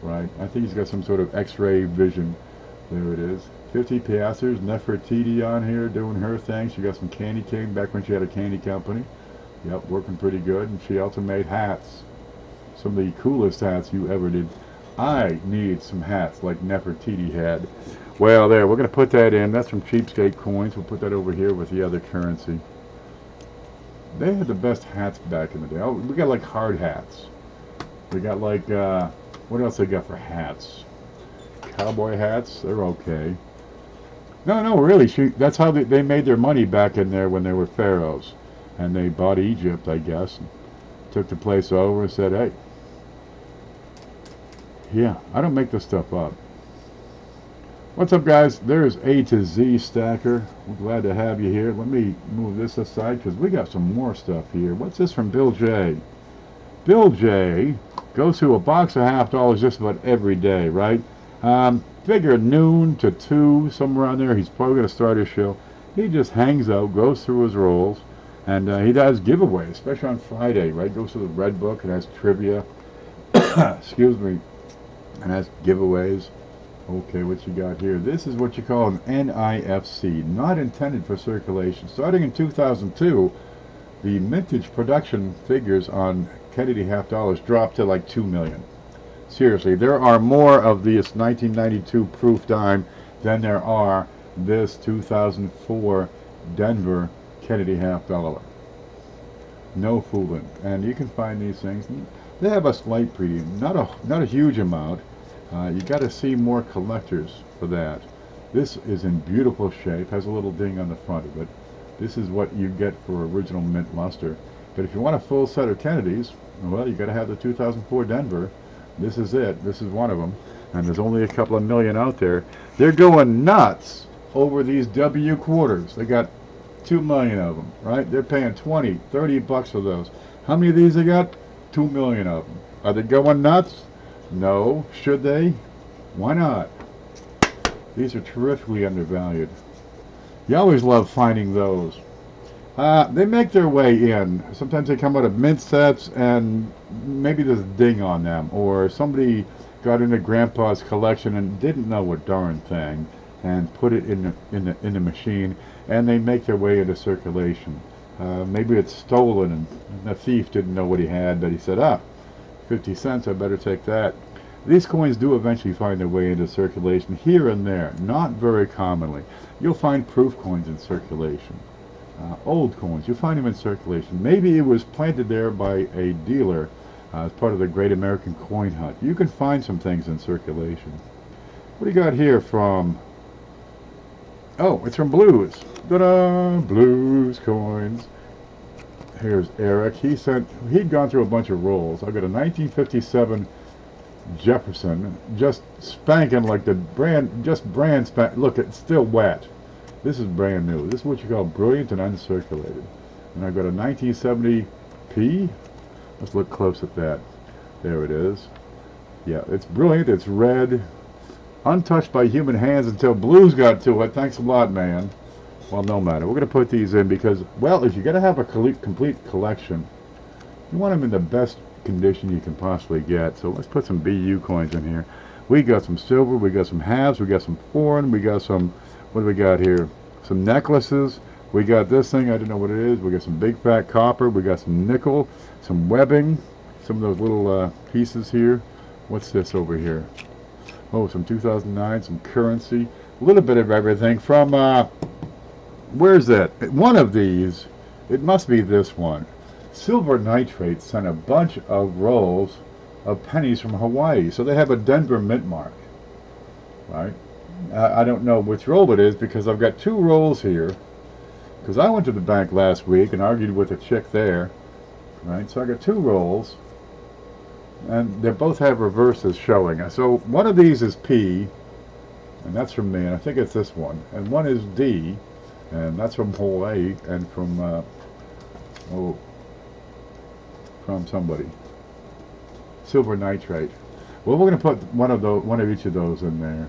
Right. I think he's got some sort of x-ray vision. There it is. 50 piastres. Nefertiti on here doing her thing. She got some candy cane back when she had a candy company. Yep, working pretty good. And she also made hats. Some of the coolest hats you ever did. I need some hats like Nefertiti had. Well, there, we're going to put that in. That's from Cheapskate Coins. We'll put that over here with the other currency. They had the best hats back in the day. Oh, we got like hard hats. We got like, what else they got for hats? Cowboy hats, they're okay. No, really, that's how they made their money back in there when they were pharaohs. And they bought Egypt, I guess. And took the place over and said, hey, yeah, I don't make this stuff up. What's up, guys? There's A to Z Stacker. We're glad to have you here. Let me move this aside because we got some more stuff here. What's this from Bill J? Bill J goes through a box of $50 just about every day, right? Figure noon to 2, somewhere around there. He's probably going to start his show. He just hangs out, goes through his rolls, and he does giveaways, especially on Friday, right? Goes to the Red Book and has trivia. Excuse me. And has giveaways. Okay, what you got here? This is what you call an NIFC, not intended for circulation. Starting in 2002, the mintage production figures on Kennedy $50 dropped to like 2 million. Seriously, there are more of this 1992 proof dime than there are this 2004 Denver Kennedy $50. No fooling. And you can find these things. They have a slight premium, not a huge amount. You got to see more collectors for that. This is in beautiful shape. Has a little ding on the front of it. This is what you get for original mint luster. But if you want a full set of Kennedys, well, you got to have the 2004 Denver. This is it. This is one of them. And there's only a couple of million out there. They're going nuts over these W quarters. They got 2 million of them, right? They're paying 20, 30 bucks for those. How many of these they got? 2 million of them. Are they going nuts? No. Should they? Why not? These are terrifically undervalued. You always love finding those. They make their way in. Sometimes they come out of mint sets and maybe there's a ding on them, or somebody got into Grandpa's collection and didn't know a darn thing and put it in the machine, and they make their way into circulation. Maybe it's stolen and the thief didn't know what he had, but he said, 50 cents, I better take that. These coins do eventually find their way into circulation here and there, not very commonly. You'll find proof coins in circulation. Old coins, you'll find them in circulation. Maybe it was planted there by a dealer as part of the Great American Coin Hunt. You can find some things in circulation. What do you got here from... Oh, it's from Blues. Ta-da! Blues coins. Here's Eric. He'd gone through a bunch of rolls. I've got a 1957 Jefferson, just spanking like the brand, brand spank. Look, it's still wet. This is brand new. This is what you call brilliant and uncirculated. And I've got a 1970 P. Let's look close at that. There it is. Yeah, it's brilliant. It's red, untouched by human hands until Blues got to it. Thanks a lot, man. Well, no matter. We're going to put these in because, well, if you're going to have a complete collection, you want them in the best condition you can possibly get. So let's put some BU coins in here. We got some silver, we got some halves, we got some foreign, we got some, what do we got here? Some necklaces. We got this thing, I don't know what it is. We got some big fat copper, we got some nickel, some webbing, some of those little pieces here. What's this over here? Oh, some 2009, some currency, a little bit of everything from, where's that? One of these, it must be this one. Silver Nitrate sent a bunch of rolls of pennies from Hawaii. So they have a Denver mint mark, right? I don't know which roll it is because I've got 2 rolls here. Because I went to the bank last week and argued with a chick there, right? So I got 2 rolls, and they both have reverses showing. So one of these is P, and that's from me, and I think it's this one. And one is D, and that's from hole A, and from from somebody. Silver nitrate. Well, we're going to put one of each of those in there.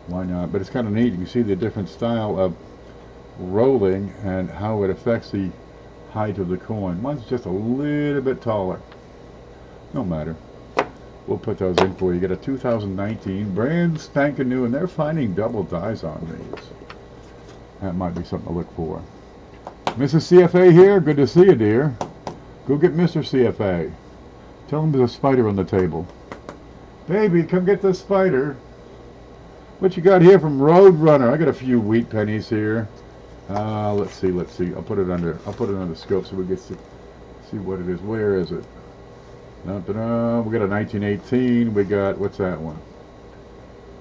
Why not? But it's kind of neat. You can see the different style of rolling and how it affects the height of the coin. One's just a little bit taller. No matter. We'll put those in for you. You get a 2019 brand spanking new, and they're finding double dies on these. That might be something to look for. Mrs. CFA here. Good to see you, dear. Go get Mr. CFA. Tell him there's a spider on the table. Baby, come get the spider. What you got here from Roadrunner? I got a few wheat pennies here. Let's see. I'll put it under scope so we get to see what it is. Where is it? We got a 1918. We got, what's that one?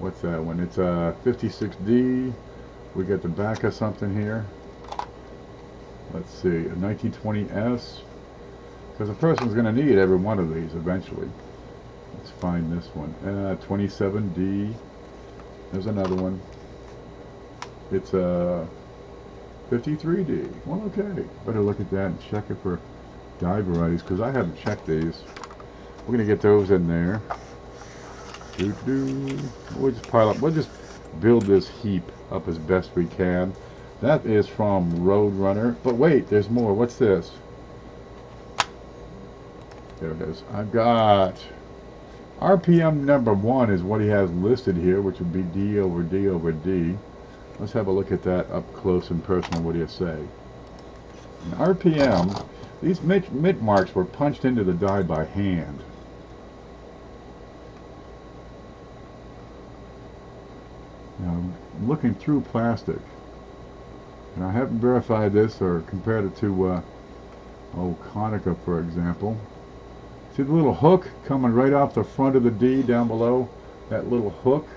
It's a 56D. We got the back of something here. Let's see, a 1920S. Because a person's going to need every one of these eventually. Let's find this one. 27D. There's another one. It's a 53D. Well, okay. Better look at that and check it for die varieties, because I haven't checked these. We're going to get those in there. We'll just pile up. We'll just build this heap up as best we can. That is from Roadrunner. But wait, there's more. What's this? There it is. I've got RPM number 1 is what he has listed here, which would be D over D over D. Let's have a look at that up close and personal. What do you say? In RPM, these mint marks were punched into the die by hand. Now, I'm looking through plastic, and I haven't verified this or compared it to Konica, for example. See the little hook coming right off the front of the D down below? That little hook,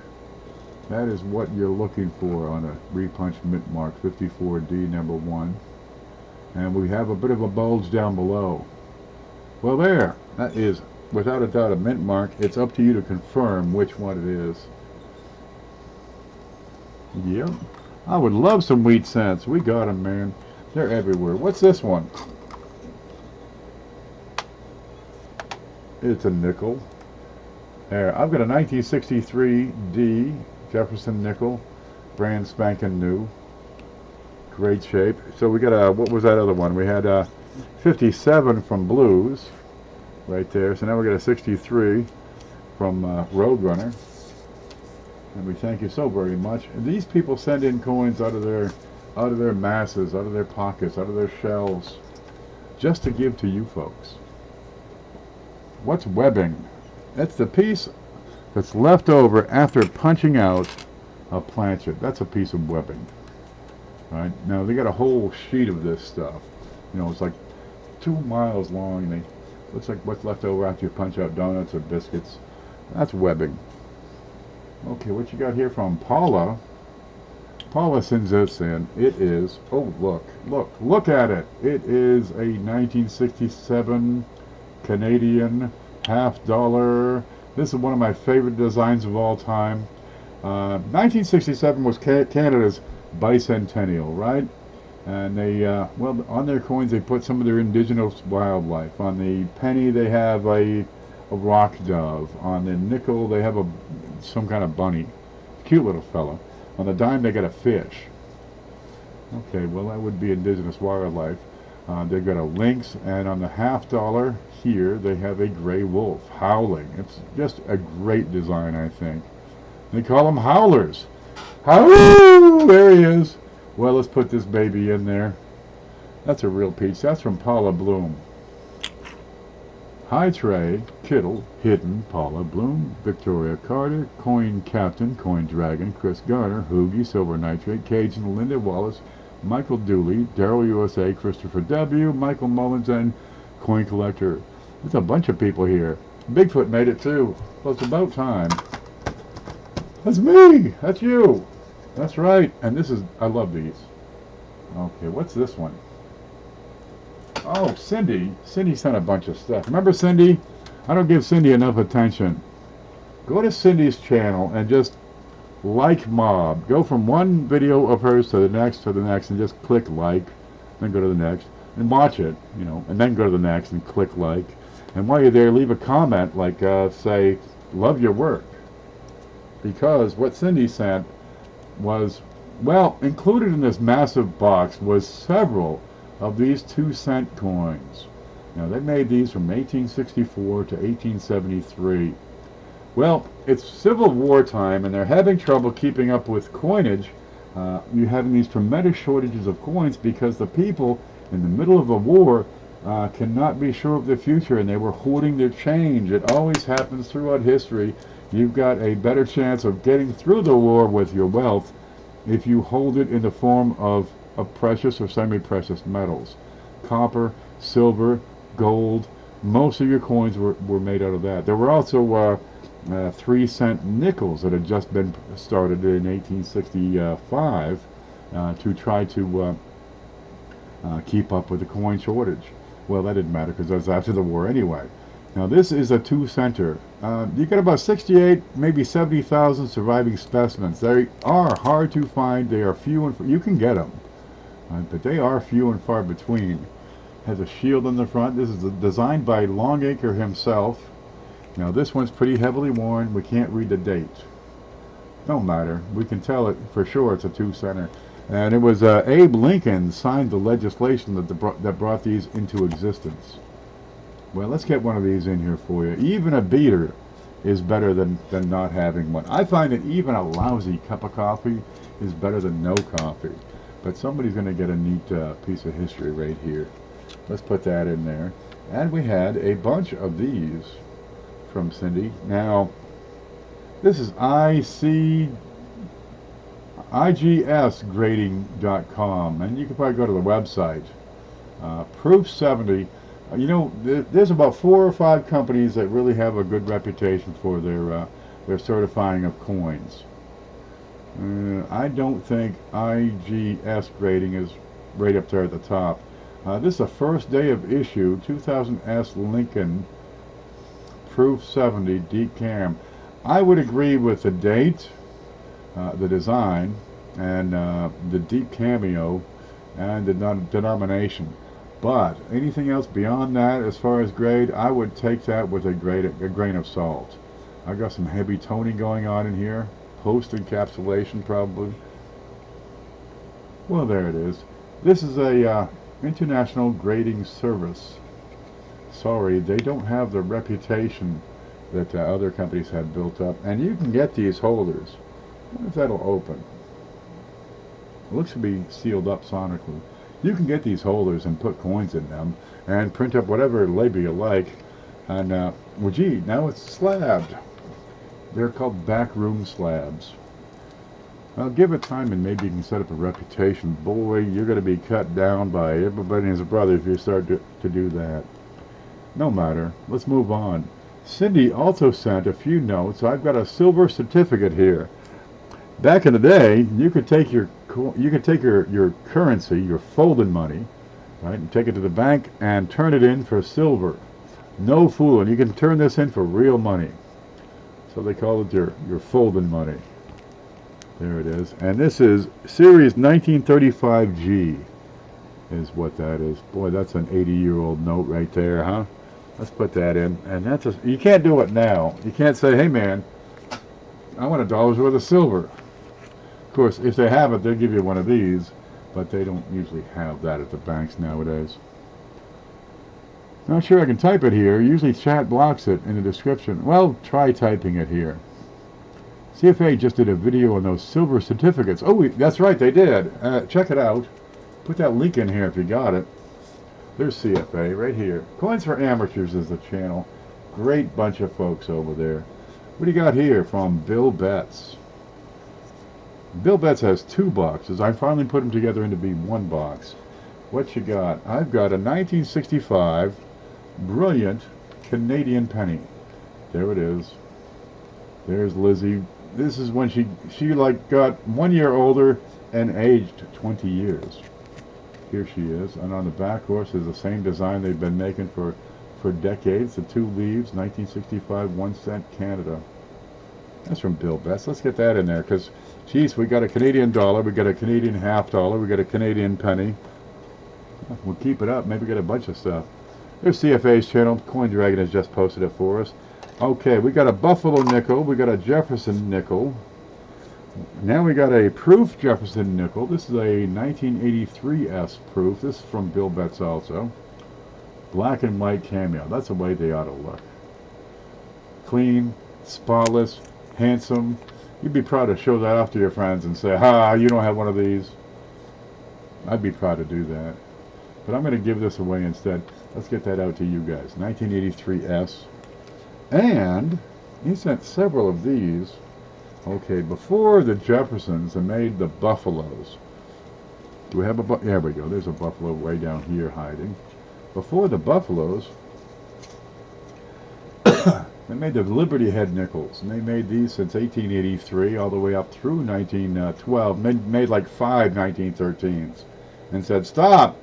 that is what you're looking for on a repunched mint mark, 54D number 1. And we have a bit of a bulge down below. Well, there, that is without a doubt a mint mark. It's up to you to confirm which one it is. Yep. I would love some wheat cents. We got them, man. They're everywhere. What's this one? It's a nickel. There. I've got a 1963 D Jefferson nickel, brand spanking new. Great shape. So we got a, what was that other one? We had a 57 from Blues, right there. So now we got a 63 from Roadrunner. And we thank you so very much. And these people send in coins out of their masses, out of their pockets, out of their shelves, just to give to you folks. What's webbing? That's the piece that's left over after punching out a planchet. That's a piece of webbing. Right? Now they got a whole sheet of this stuff. You know, it's like 2 miles long, and it looks like what's left over after you punch out donuts or biscuits. That's webbing. Okay, what you got here from Paula? Paula sends this in. It is, oh look at it. It is a 1967 Canadian $50. This is one of my favorite designs of all time. 1967 was Canada's bicentennial, right? And they, well, on their coins they put some of their indigenous wildlife. On the penny they have a rock dove. On the nickel they have some kind of bunny. Cute little fella. On the dime they got a fish. Okay, well that would be indigenous wildlife. They've got a lynx, and on the $50 here they have a gray wolf howling. It's just a great design, I think. They call them howlers. Howloo! There he is. Well, let's put this baby in there. That's a real peach. That's from Paula Bloom. Hi Trey, Kittle, Hidden, Paula Bloom, Victoria Carter, Coin Captain, Coin Dragon, Chris Garner, Hoogie, Silver Nitrate, Cajun, Linda Wallace, Michael Dooley, Daryl USA, Christopher W., Michael Mullins, and Coin Collector. There's a bunch of people here. Bigfoot made it too. Well, it's about time. That's me. That's you. That's right. And this is, I love these. Okay, what's this one? Oh, Cindy. Cindy sent a bunch of stuff. Remember Cindy? I don't give Cindy enough attention. Go to Cindy's channel and just Like mob. Go from one video of hers to the next, and just click like, then go to the next, and watch it, you know, and then go to the next and click like. And while you're there, leave a comment like, say, love your work. Because what Cindy sent was, well, included in this massive box was several of these 2-cent coins. Now, they made these from 1864 to 1873. Well, it's Civil War time, and they're having trouble keeping up with coinage. You're having these tremendous shortages of coins because the people in the middle of a war cannot be sure of the future, and they were hoarding their change. It always happens throughout history. You've got a better chance of getting through the war with your wealth if you hold it in the form of precious or semi-precious metals. Copper, silver, gold, most of your coins were made out of that. There were also 3-cent nickels that had just been started in 1865 to try to keep up with the coin shortage. Well, that didn't matter because that was after the war anyway. Now this is a 2-center. You get about 68, maybe 70,000 surviving specimens. They are hard to find. They are few and you can get them, but they are few and far between. Has a shield on the front. This is designed by Longacre himself. Now this one's pretty heavily worn. We can't read the date. Don't matter. We can tell it for sure it's a 2-center. And it was Abe Lincoln signed the legislation that brought these into existence. Well, let's get one of these in here for you. Even a beater is better than not having one. I find that even a lousy cup of coffee is better than no coffee. But somebody's going to get a neat piece of history right here. Let's put that in there. And we had a bunch of these from Cindy. Now, this is IGSgrading.com, and you can probably go to the website. Proof 70. You know, there's about 4 or 5 companies that really have a good reputation for their certifying of coins. I don't think IGS grading is right up there at the top. This is the first day of issue, 2000S Lincoln, Proof 70, Deep Cam. I would agree with the date, the design, and the deep cameo, and the denomination. But anything else beyond that, as far as grade, I would take that with a grain of salt. I've got some heavy toning going on in here. Post encapsulation, probably. Well, there it is. This is a international grading service. Sorry, they don't have the reputation that other companies have built up. And you can get these holders. I wonder if that'll open. It looks to be sealed up sonically. You can get these holders and put coins in them and print up whatever label you like. And, well, gee, now it's slabbed. They're called backroom slabs. Well, give it time and maybe you can set up a reputation. Boy, you're going to be cut down by everybody and his brother if you start to do that. No matter. Let's move on. Cindy also sent a few notes. I've got a silver certificate here. Back in the day, you could take your currency, your folded money, right, and take it to the bank and turn it in for silver. No fooling. You can turn this in for real money. So they call it your folded money. There it is. And this is Series 1935G is what that is. Boy, that's an 80-year-old note right there, huh? Let's put that in. And that's you can't do it now. You can't say, hey, man, I want $1 worth of silver. Of course, if they have it, they'll give you one of these, but they don't usually have that at the banks nowadays. Not sure I can type it here. Usually chat blocks it in the description. Well, try typing it here. CFA just did a video on those silver certificates. Oh, that's right, they did. Check it out. Put that link in here if you got it. There's CFA right here. Coins for Amateurs is the channel. Great bunch of folks over there. What do you got here from Bill Betts? Bill Betts has 2 boxes. I finally put them together into be one box. What you got? I've got a 1965 brilliant Canadian penny. There it is. There's Lizzie. This is when she like got 1 year older and aged 20 years. Here she is. And on the back, of course, is the same design they've been making for decades. The 2 leaves, 1965, 1 cent Canada. That's from Bill Best. Let's get that in there because, geez, we got a Canadian dollar, we got a Canadian half dollar, we got a Canadian penny. We'll keep it up. Maybe get a bunch of stuff. There's CFA's channel. Coin Dragon has just posted it for us. Okay, we got a Buffalo nickel. We got a Jefferson nickel. Now we got a proof Jefferson nickel. This is a 1983S proof. This is from Bill Betts also. Black and white cameo. That's the way they ought to look. Clean, spotless, handsome. You'd be proud to show that off to your friends and say, ha, you don't have one of these. I'd be proud to do that. But I'm going to give this away instead. Let's get that out to you guys. 1983S. And he sent several of these. Okay, before the Jeffersons, they made the Buffaloes. Do we have a there we go. There's a Buffalo way down here hiding. Before the Buffaloes, they made the Liberty Head nickels. And they made these since 1883 all the way up through 1912. Made like 5 1913s. And said, stop!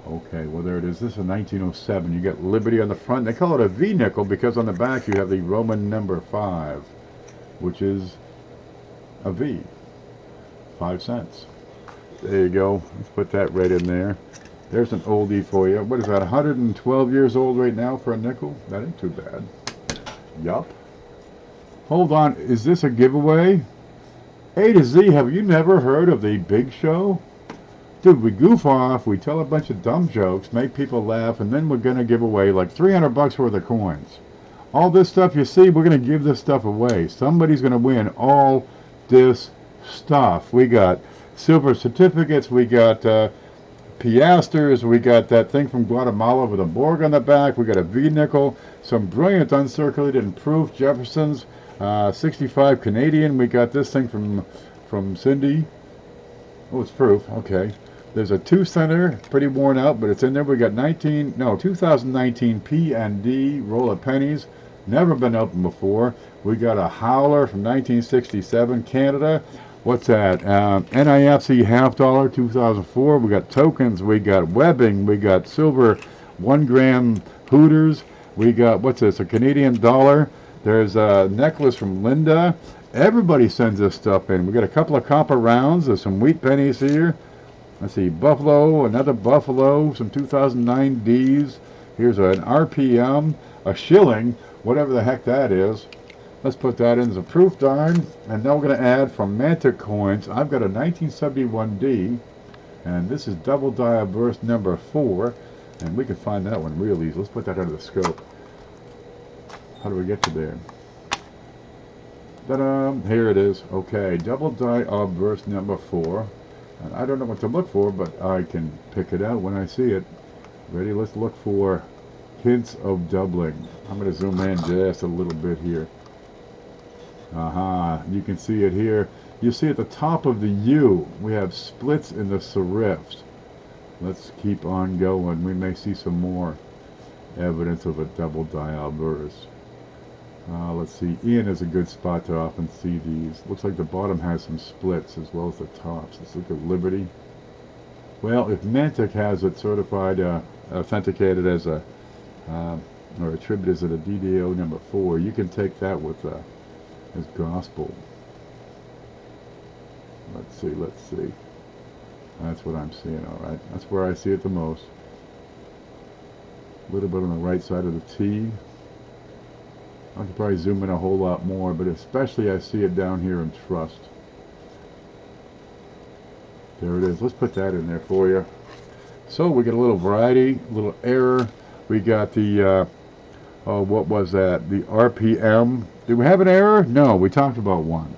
Okay, well there it is. This is 1907. You get Liberty on the front. They call it a V nickel because on the back you have the Roman number 5, which is a V. 5 cents. There you go. Let's put that right in there. There's an oldie for you. What is that, 112 years old right now for a nickel? That ain't too bad. Yup. Hold on, is this a giveaway? A to Z, have you never heard of the Big Show? Dude, we goof off, we tell a bunch of dumb jokes, make people laugh, and then we're going to give away like 300 bucks worth of coins. All this stuff you see, we're going to give this stuff away. Somebody's going to win all this stuff. We got silver certificates, we got piasters, we got that thing from Guatemala with a Borg on the back, we got a V-nickel, some brilliant uncirculated and proof Jeffersons, 65 Canadian, we got this thing from Cindy. Oh, it's proof, okay. There's a 2-center, pretty worn out, but it's in there. We got 2019 P&D roll of pennies, never been opened before. We got a howler from 1967 Canada. What's that? NIFC half dollar 2004. We got tokens. We got webbing. We got silver 1 gram Hooters. We got, what's this? A Canadian dollar. There's a necklace from Linda. Everybody sends this stuff in. We got a couple of copper rounds. There's some wheat pennies here. Let's see, Buffalo, another Buffalo, some 2009 Ds. Here's an RPM, a shilling, whatever the heck that is. Let's put that in as a proof darn. And then we're going to add from Mantic coins. I've got a 1971 D, and this is double die burst number 4. And we can find that one real easy. Let's put that under the scope. How do we get to there? Ta-da! Here it is. Okay, double die burst number 4. And I don't know what to look for, but I can pick it out when I see it. Ready? Let's look for hints of doubling. I'm going to zoom in just a little bit here. Aha, you can see it here. You see at the top of the U, we have splits in the serifs. Let's keep on going. We may see some more evidence of a double die burst. Let's see, Ian is a good spot to often see these. Looks like the bottom has some splits as well as the tops. Let's look at Liberty. Well, if Mantic has it certified, authenticated as a, or attributed as a DDO number 4, you can take that with as gospel. Let's see. That's what I'm seeing, all right. That's where I see it the most. A little bit on the right side of the T. I could probably zoom in a whole lot more, but especially I see it down here in Trust. There it is. Let's put that in there for you. So we get a little variety, a little error. We got the, oh, what was that? The RPM. Did we have an error? No, we talked about one.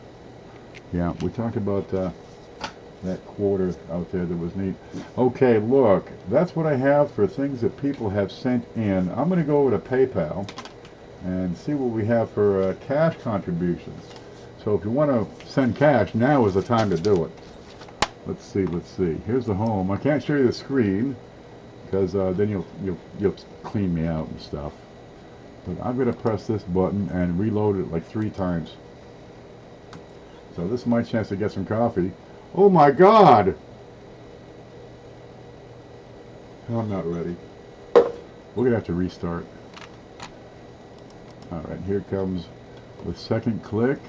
Yeah, we talked about that quarter out there that was neat. Okay, look, that's what I have for things that people have sent in. I'm going to go over to PayPal and see what we have for cash contributions. So if you want to send cash, now is the time to do it. Let's see. Here's the home. I can't show you the screen because then you'll clean me out and stuff. But I'm going to press this button and reload it like 3 times. So this is my chance to get some coffee. Oh my God! I'm not ready. We're going to have to restart. Alright, here comes The second click.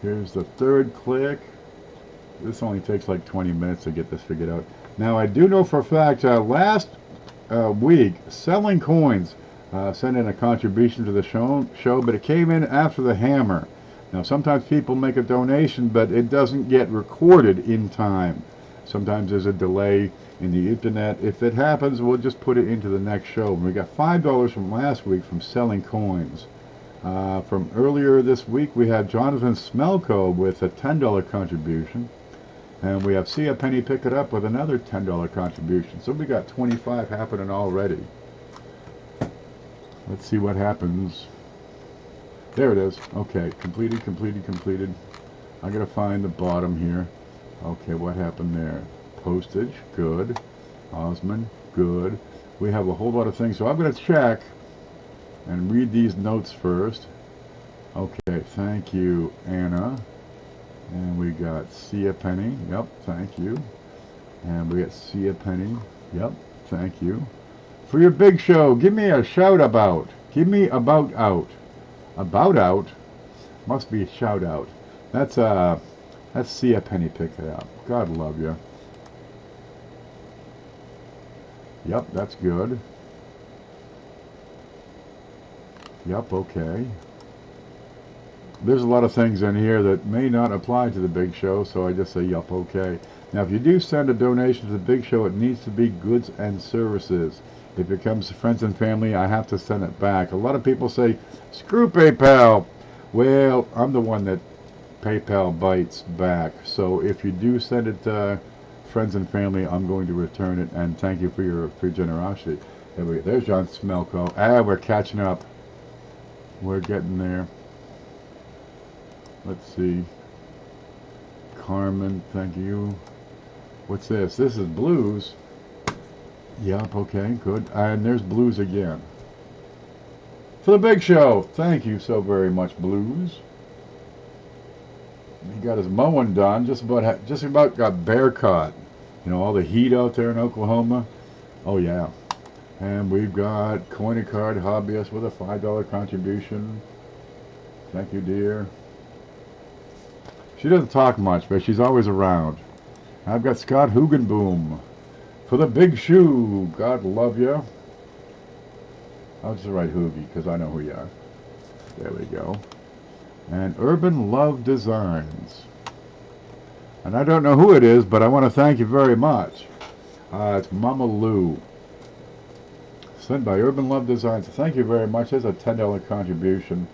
Here's the third click. This only takes like 20 minutes to get this figured out. Now I do know for a fact last week Selling Coins sent in a contribution to the show, but it came in after the hammer. Now sometimes people make a donation, but it doesn't get recorded in time. Sometimes there's a delay in the internet. If it happens, we'll just put it into the next show. We got $5 from last week from Selling Coins. From earlier this week, we had Jonathan Smelko with a $10 contribution. And we have See a Penny Pick It Up with another $10 contribution. So we got 25 happening already. Let's see what happens. There it is. Okay, completed. I'm going to find the bottom here. Okay, what happened there? Postage, good. Osmond, good. We have a whole lot of things. So I'm going to check and read these notes first. Okay, thank you, Anna. And we got See a Penny. Yep, thank you. And we got See a Penny. Yep, thank you. For your big show, give me a shout about. Give me about out. About out? Must be a shout out. That's See a Penny Pick It Up. God love you. Yep, that's good. Yep, okay. There's a lot of things in here that may not apply to the big show, so I just say, yup, okay. Now, if you do send a donation to the big show, it needs to be goods and services. If it comes to friends and family, I have to send it back. A lot of people say, screw PayPal. Well, I'm the one that PayPal bites back. So if you do send it to friends and family, I'm going to return it, and thank you for your generosity. There's John Smelko. We're catching up. We're getting there. Let's see. Carmen, thank you. What's this? This is blues. Yep, okay, good. And there's blues again. For the big show. Thank you so very much, blues. He got his mowing done. Just about got bear caught. You know, all the heat out there in Oklahoma. Oh yeah. And we've got Coin Card Hobbyist with a $5 contribution. Thank you, dear. She doesn't talk much, but she's always around. I've got Scott Hugenboom for the big shoe. God love you. I'll just write Hoogie because I know who you are. There we go. And Urban Love Designs. And I don't know who it is, but I want to thank you very much. It's Mama Lou. Sent by Urban Love Designs. Thank you very much. There's a $10 contribution.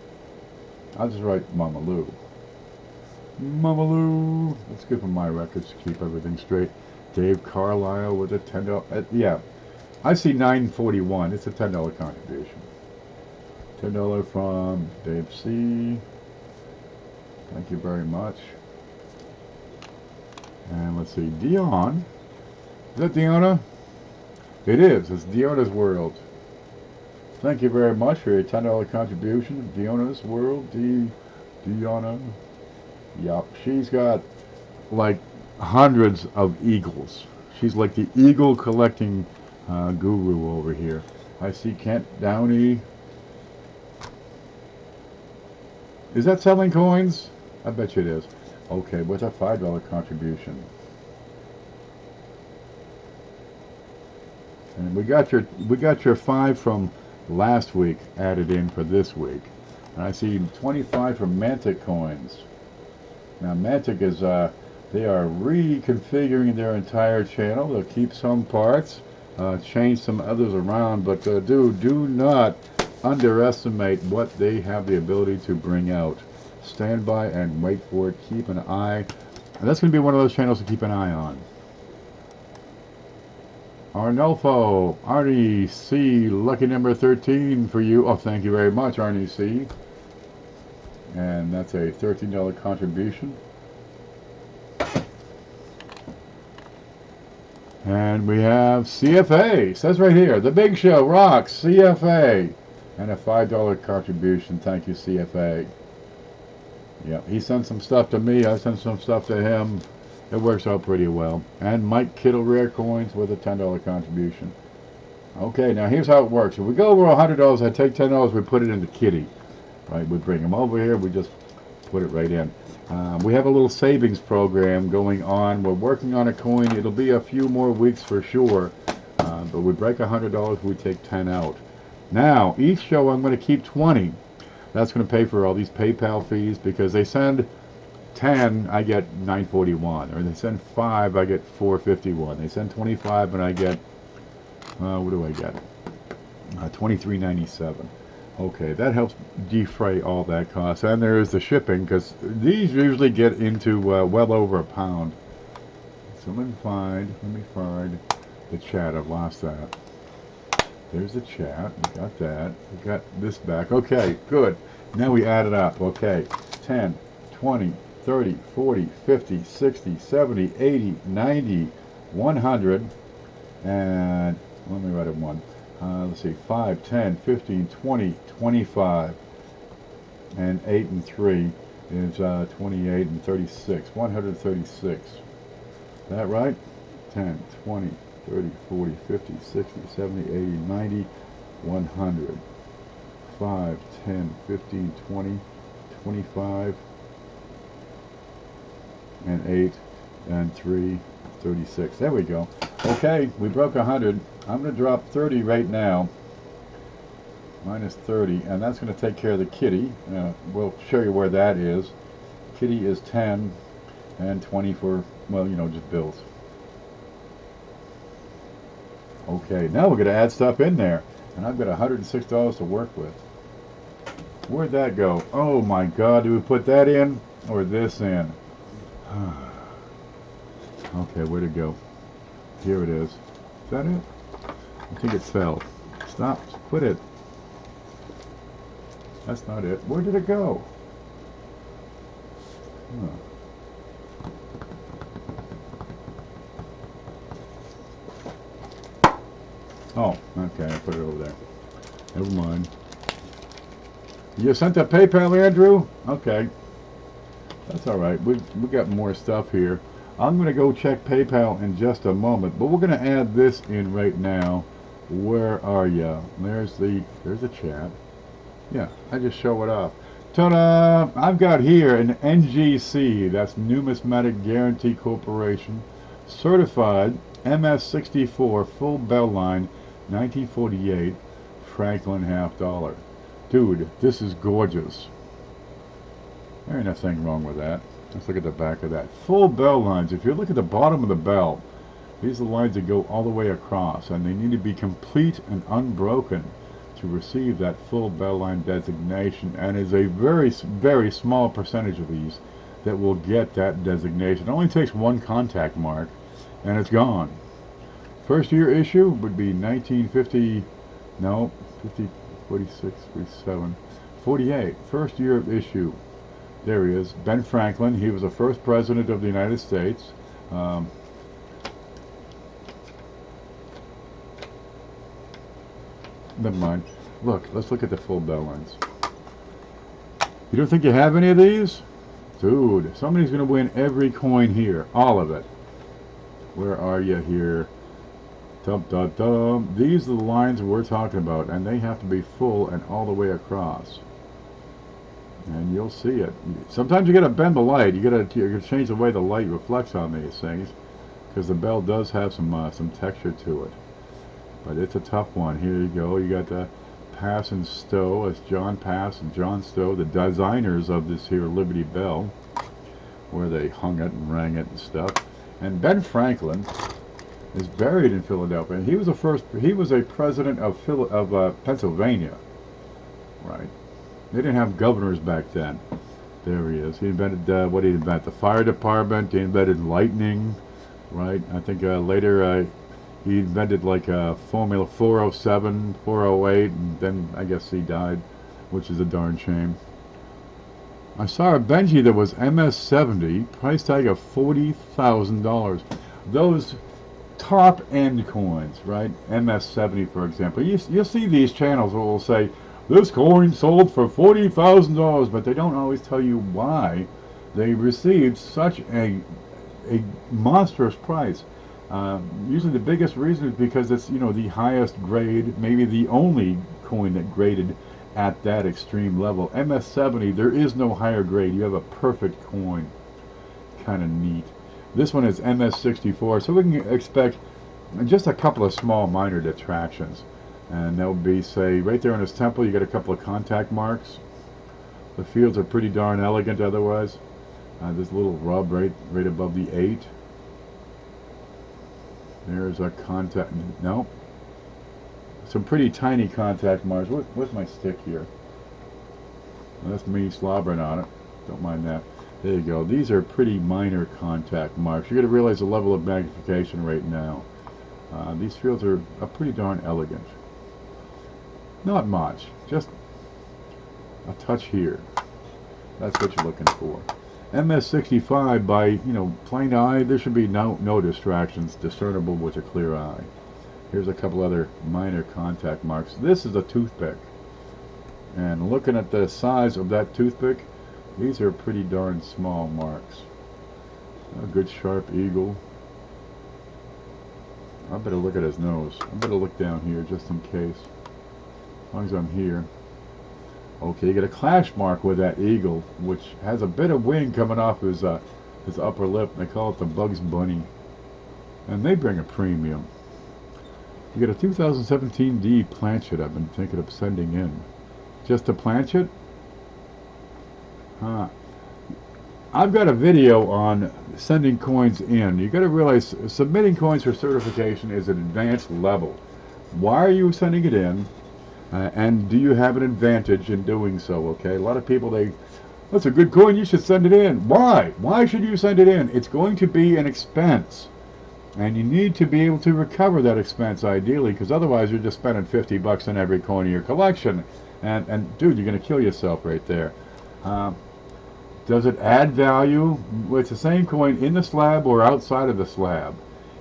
I'll just write Mama Lou. Mama Lou. That's good for my records to keep everything straight. Dave Carlisle with a $10. Yeah, I see 941. It's a $10 contribution. $10 from Dave C. Thank you very much. And let's see, Dion. Is that Deanna? It is. It's Deanna's World. Thank you very much for your $10 contribution. Deanna's World. Deanna. Yep. She's got like hundreds of eagles. She's like the eagle collecting guru over here. I see Kent Downey. Is that Selling Coins? I bet you it is. Okay, what's a $5 contribution? And we got your 5 from last week added in for this week. And I see 25 from Mantic Coins. Now Mantic is they are reconfiguring their entire channel. They'll keep some parts, change some others around, but do not underestimate what they have the ability to bring out. Stand by and wait for it. Keep an eye. And that's going to be one of those channels to keep an eye on. Arnolfo, Arnie C, lucky number 13 for you. Oh, thank you very much, Arnie C. And that's a $13 contribution. And we have CFA. It says right here, The Big Show rocks, CFA. And a $5 contribution. Thank you, CFA. Yeah, he sent some stuff to me. I sent some stuff to him. It works out pretty well. And Mike Kittle Rare Coins with a $10 contribution. Okay, now here's how it works. If we go over $100, I take $10, we put it into Kitty. right? We bring them over here, we just put it right in. We have a little savings program going on. We're working on a coin. It'll be a few more weeks for sure, but we break $100, we take 10 out. Now, each show I'm going to keep 20. That's going to pay for all these PayPal fees, because they send 10, I get $9.41, or they send 5, I get $4.51. They send 25, and I get, what do I get? $23.97. Okay, that helps defray all that cost. And there is the shipping, because these usually get into well over £1. So let me find the chat. I've lost that. There's the chat. We got that. We got this back. Okay, good. Now we add it up. Okay, 10, 20, 30, 40, 50, 60, 70, 80, 90, 100, and let me write it one. Let's see, 5, 10, 15, 20, 25, and 8 and 3 is 28 and 36, 136. Is that right? 10, 20, 30, 40, 50, 60, 70, 80, 90, 100. 5, 10, 15, 20, 25, and 8 and 3, 36. There we go. Okay, we broke 100. I'm going to drop 30 right now. Minus 30, and that's going to take care of the kitty. We'll show you where that is. Kitty is 10, and 20 for, well, you know, just bills. Okay, now we're going to add stuff in there, and I've got $106 to work with. Where'd that go? Oh my God, do we put that in or this in? Okay, where'd it go? Here it is. Is that it? I think it fell. Stop. Quit it. That's not it. Where did it go? Oh, okay. I put it over there. Never mind. You sent that PayPal, Andrew? Okay. That's all right. We got more stuff here. I'm going to go check PayPal in just a moment, but we're going to add this in right now. Where are you? There's the chat. Yeah, I just show it off. Ta-da! I've got here an NGC, that's Numismatic Guarantee Corporation, certified MS64 full bell line, 1948, Franklin $half. Dude, this is gorgeous. There ain't nothing wrong with that. Let's look at the back of that. Full bell lines. If you look at the bottom of the bell, these are the lines that go all the way across, and they need to be complete and unbroken to receive that full bell line designation, and is a very, very small percentage of these that will get that designation. It only takes one contact mark, and it's gone. First year issue would be 1950, no, 50, 46, 47, 48. First year of issue. There he is, Ben Franklin. He was the first president of the United States. Never mind. Look, let's look at the full bell lines. You don't think you have any of these? Dude, somebody's going to win every coin here. All of it. Where are you here? Dum, dum, dum. These are the lines we're talking about, and they have to be full and all the way across. And you'll see it. Sometimes you got to bend the light. You got to change the way the light reflects on these things, because the bell does have some texture to it. But it's a tough one. Here you go. You got the Pass and Stowe. It's John Pass and John Stowe, the designers of this here Liberty Bell, where they hung it and rang it and stuff. And Ben Franklin is buried in Philadelphia. And he was a president of Pennsylvania, right? They didn't have governors back then. There he is. He invented what he invented? The fire department. He invented lightning, right? I think later he invented like Formula 407, 408, and then I guess he died, which is a darn shame. I saw a Benji that was MS70, price tag of $40,000. Those top end coins, right? MS70, for example. You'll see these channels that will say, this coin sold for $40,000, but they don't always tell you why they received such a monstrous price. Usually the biggest reason is because it's, you know, the highest grade, maybe the only coin that graded at that extreme level. MS70, there is no higher grade. You have a perfect coin. Kind of neat. This one is MS64, so we can expect just a couple of small minor detractions. And that would be, say, right there on his temple, you get a couple of contact marks. The fields are pretty darn elegant otherwise. This little rub right above the 8. There's a contact, no. Some pretty tiny contact marks. Where's my stick here? Well, that's me slobbering on it. Don't mind that. There you go. These are pretty minor contact marks. You're going to realize the level of magnification right now. These fields are pretty darn elegant. Not much. Just a touch here. That's what you're looking for. MS65 by, you know, plain eye, there should be no distractions discernible with a clear eye. Here's a couple other minor contact marks. This is a toothpick. And looking at the size of that toothpick, these are pretty darn small marks. A good sharp eagle. I better look at his nose. I better look down here just in case. As long as I'm here. Okay, you get a clash mark with that eagle, which has a bit of wing coming off his upper lip. They call it the Bugs Bunny. And they bring a premium. You get a 2017D planchet I've been thinking of sending in. Just a planchet? I've got a video on sending coins in. You got to realize submitting coins for certification is an advanced level. Why are you sending it in? And do you have an advantage in doing so? Okay, a lot of people, that's a good coin, you should send it in. Why? Why should you send it in? It's going to be an expense. And you need to be able to recover that expense ideally, because otherwise you're just spending 50 bucks on every coin in your collection. And dude, you're going to kill yourself right there. Does it add value? With the same coin in the slab or outside of the slab?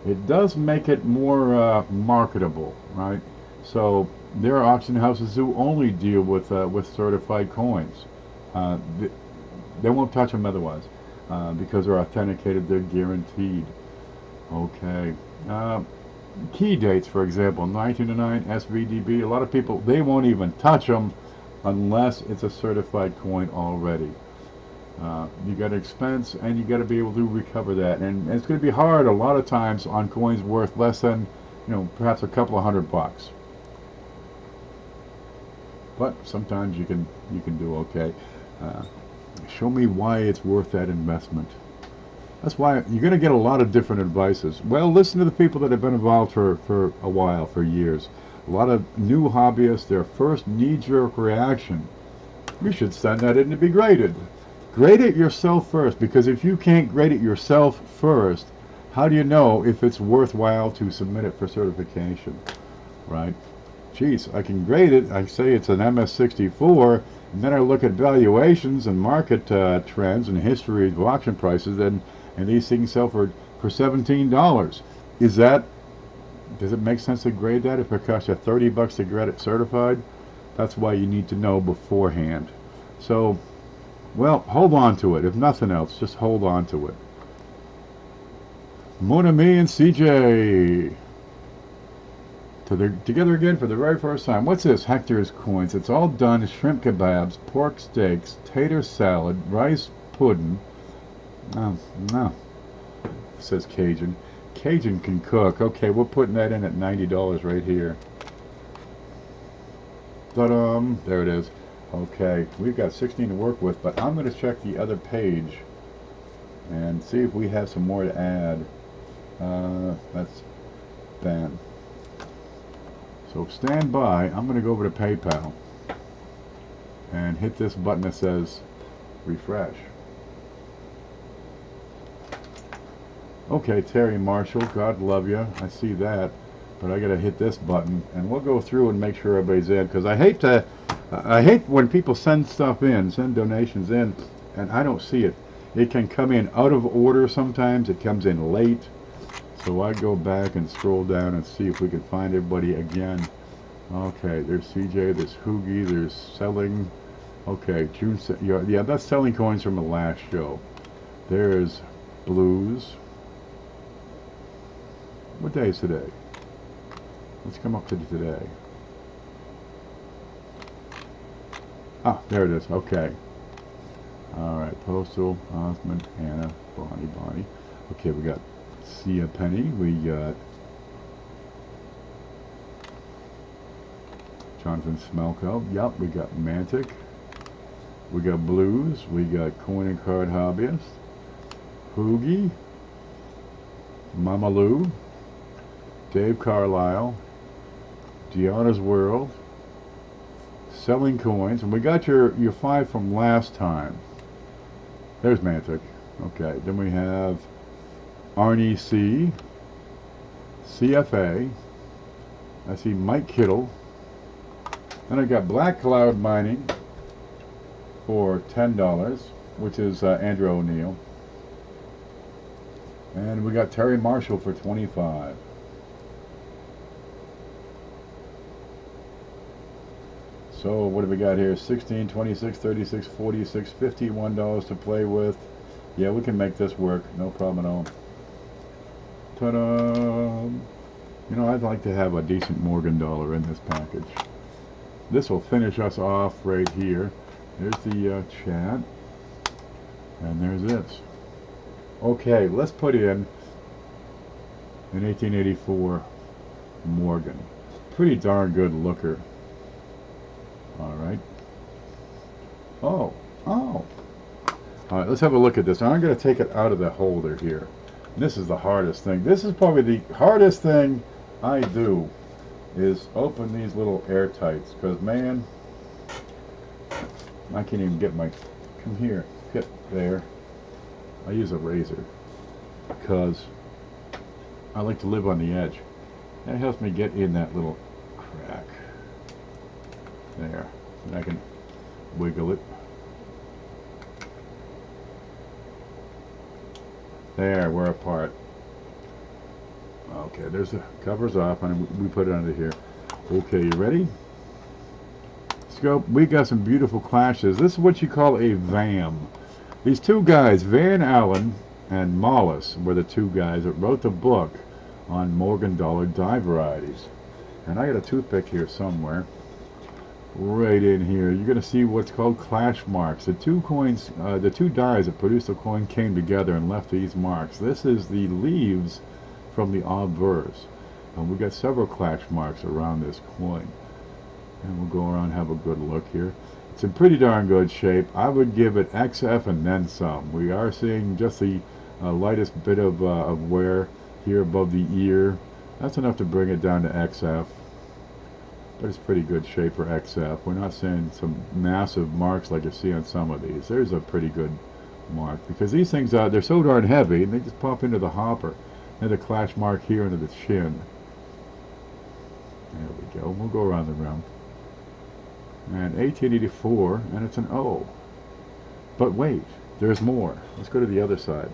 It does make it more marketable, right? So there are auction houses who only deal with certified coins. They won't touch them otherwise because they're authenticated, they're guaranteed. Okay. Key dates, for example, 1909 SVDB. A lot of people, they won't even touch them unless it's a certified coin already. You got expense, and you got to be able to recover that, and it's going to be hard a lot of times on coins worth less than, perhaps a couple of $100. But sometimes you can do okay. Show me why it's worth that investment. That's why you're going to get a lot of different advices. Well, listen to the people that have been involved for a while, for years. A lot of new hobbyists, their first knee-jerk reaction, you should send that in to be graded. Grade it yourself first, because if you can't grade it yourself first, how do you know if it's worthwhile to submit it for certification, right? Geez, I can grade it, I say it's an MS64, and then I look at valuations and market trends and history of auction prices, and these things sell for $17. Does it make sense to grade that if it costs you 30 bucks to get it certified? That's why you need to know beforehand. So, well, hold on to it. If nothing else, just hold on to it. Mon Ami and CJ together again for the very first time. What's this? Hector's coins. It's all done. Shrimp kebabs, pork steaks, tater salad, rice pudding. Oh, no. It says Cajun. Cajun can cook. Okay, we're putting that in at $90 right here. Ta-da! There it is. Okay, we've got 16 to work with, but I'm going to check the other page and see if we have some more to add. That's Ben. So stand by. I'm going to go over to PayPal and hit this button that says refresh. Okay, Terry Marshall, God love you. I see that, but I got to hit this button, and we'll go through and make sure everybody's in, because I hate when people send stuff in, send donations in, and I don't see it. It can come in out of order sometimes. It comes in late. So I go back and scroll down and see if we can find everybody again. Okay, there's CJ, there's Hoogie, there's Selling. Okay, June, yeah, that's selling coins from the last show. There's Blues. What day is today? Let's come up to today. Ah, there it is. Okay. All right. Postal, Osmond, Hannah, Bonnie. Okay, we got Sia Penny. We got Jonathan Smelko. Yup, we got Mantic. We got Blues. We got Coin and Card Hobbyist. Hoogie. Mama Lou. Dave Carlisle. Deanna's World. Selling Coins. And we got your 5 from last time. There's Mantic. Okay, then we have Arnie C. CFA. I see Mike Kittle. Then I got Black Cloud Mining for $10, which is Andrew O'Neill. And we got Terry Marshall for $25. So what do we got here? 16, 26, 36, 46, $51 to play with. Yeah, we can make this work. No problem at all. Ta-da! You know, I'd like to have a decent Morgan dollar in this package. This will finish us off right here. There's the chat. And there's this. Okay, let's put in an 1884 Morgan. Pretty darn good looker. Alright. Oh. Alright, let's have a look at this. Now, I'm going to take it out of the holder here. This is the hardest thing. This is probably the hardest thing I do, is open these little airtights. Because, man, I can't even get my... Come here. Get there. I use a razor. Because I like to live on the edge. That helps me get in that little crack. There. And I can wiggle it. There, we're apart. Okay, there's the covers off, and we put it under here. Okay, you ready? Scope, we got some beautiful clashes. This is what you call a VAM. These two guys, Van Allen and Mollis, were the two guys that wrote the book on Morgan dollar die varieties. And I got a toothpick here somewhere. Right in here, you're going to see what's called clash marks. The two coins, the two dies that produced the coin came together and left these marks. This is the leaves from the obverse. And we got several clash marks around this coin. And we'll go around and have a good look here. It's in pretty darn good shape. I would give it XF and then some. We are seeing just the lightest bit of wear here above the ear. That's enough to bring it down to XF. But it's pretty good shape for XF. We're not seeing some massive marks like you see on some of these. There's a pretty good mark. Because these things, they're so darn heavy, and they just pop into the hopper. And the clash mark here into the chin. There we go. We'll go around the rim. And 1884, and it's an O. But wait, there's more. Let's go to the other side.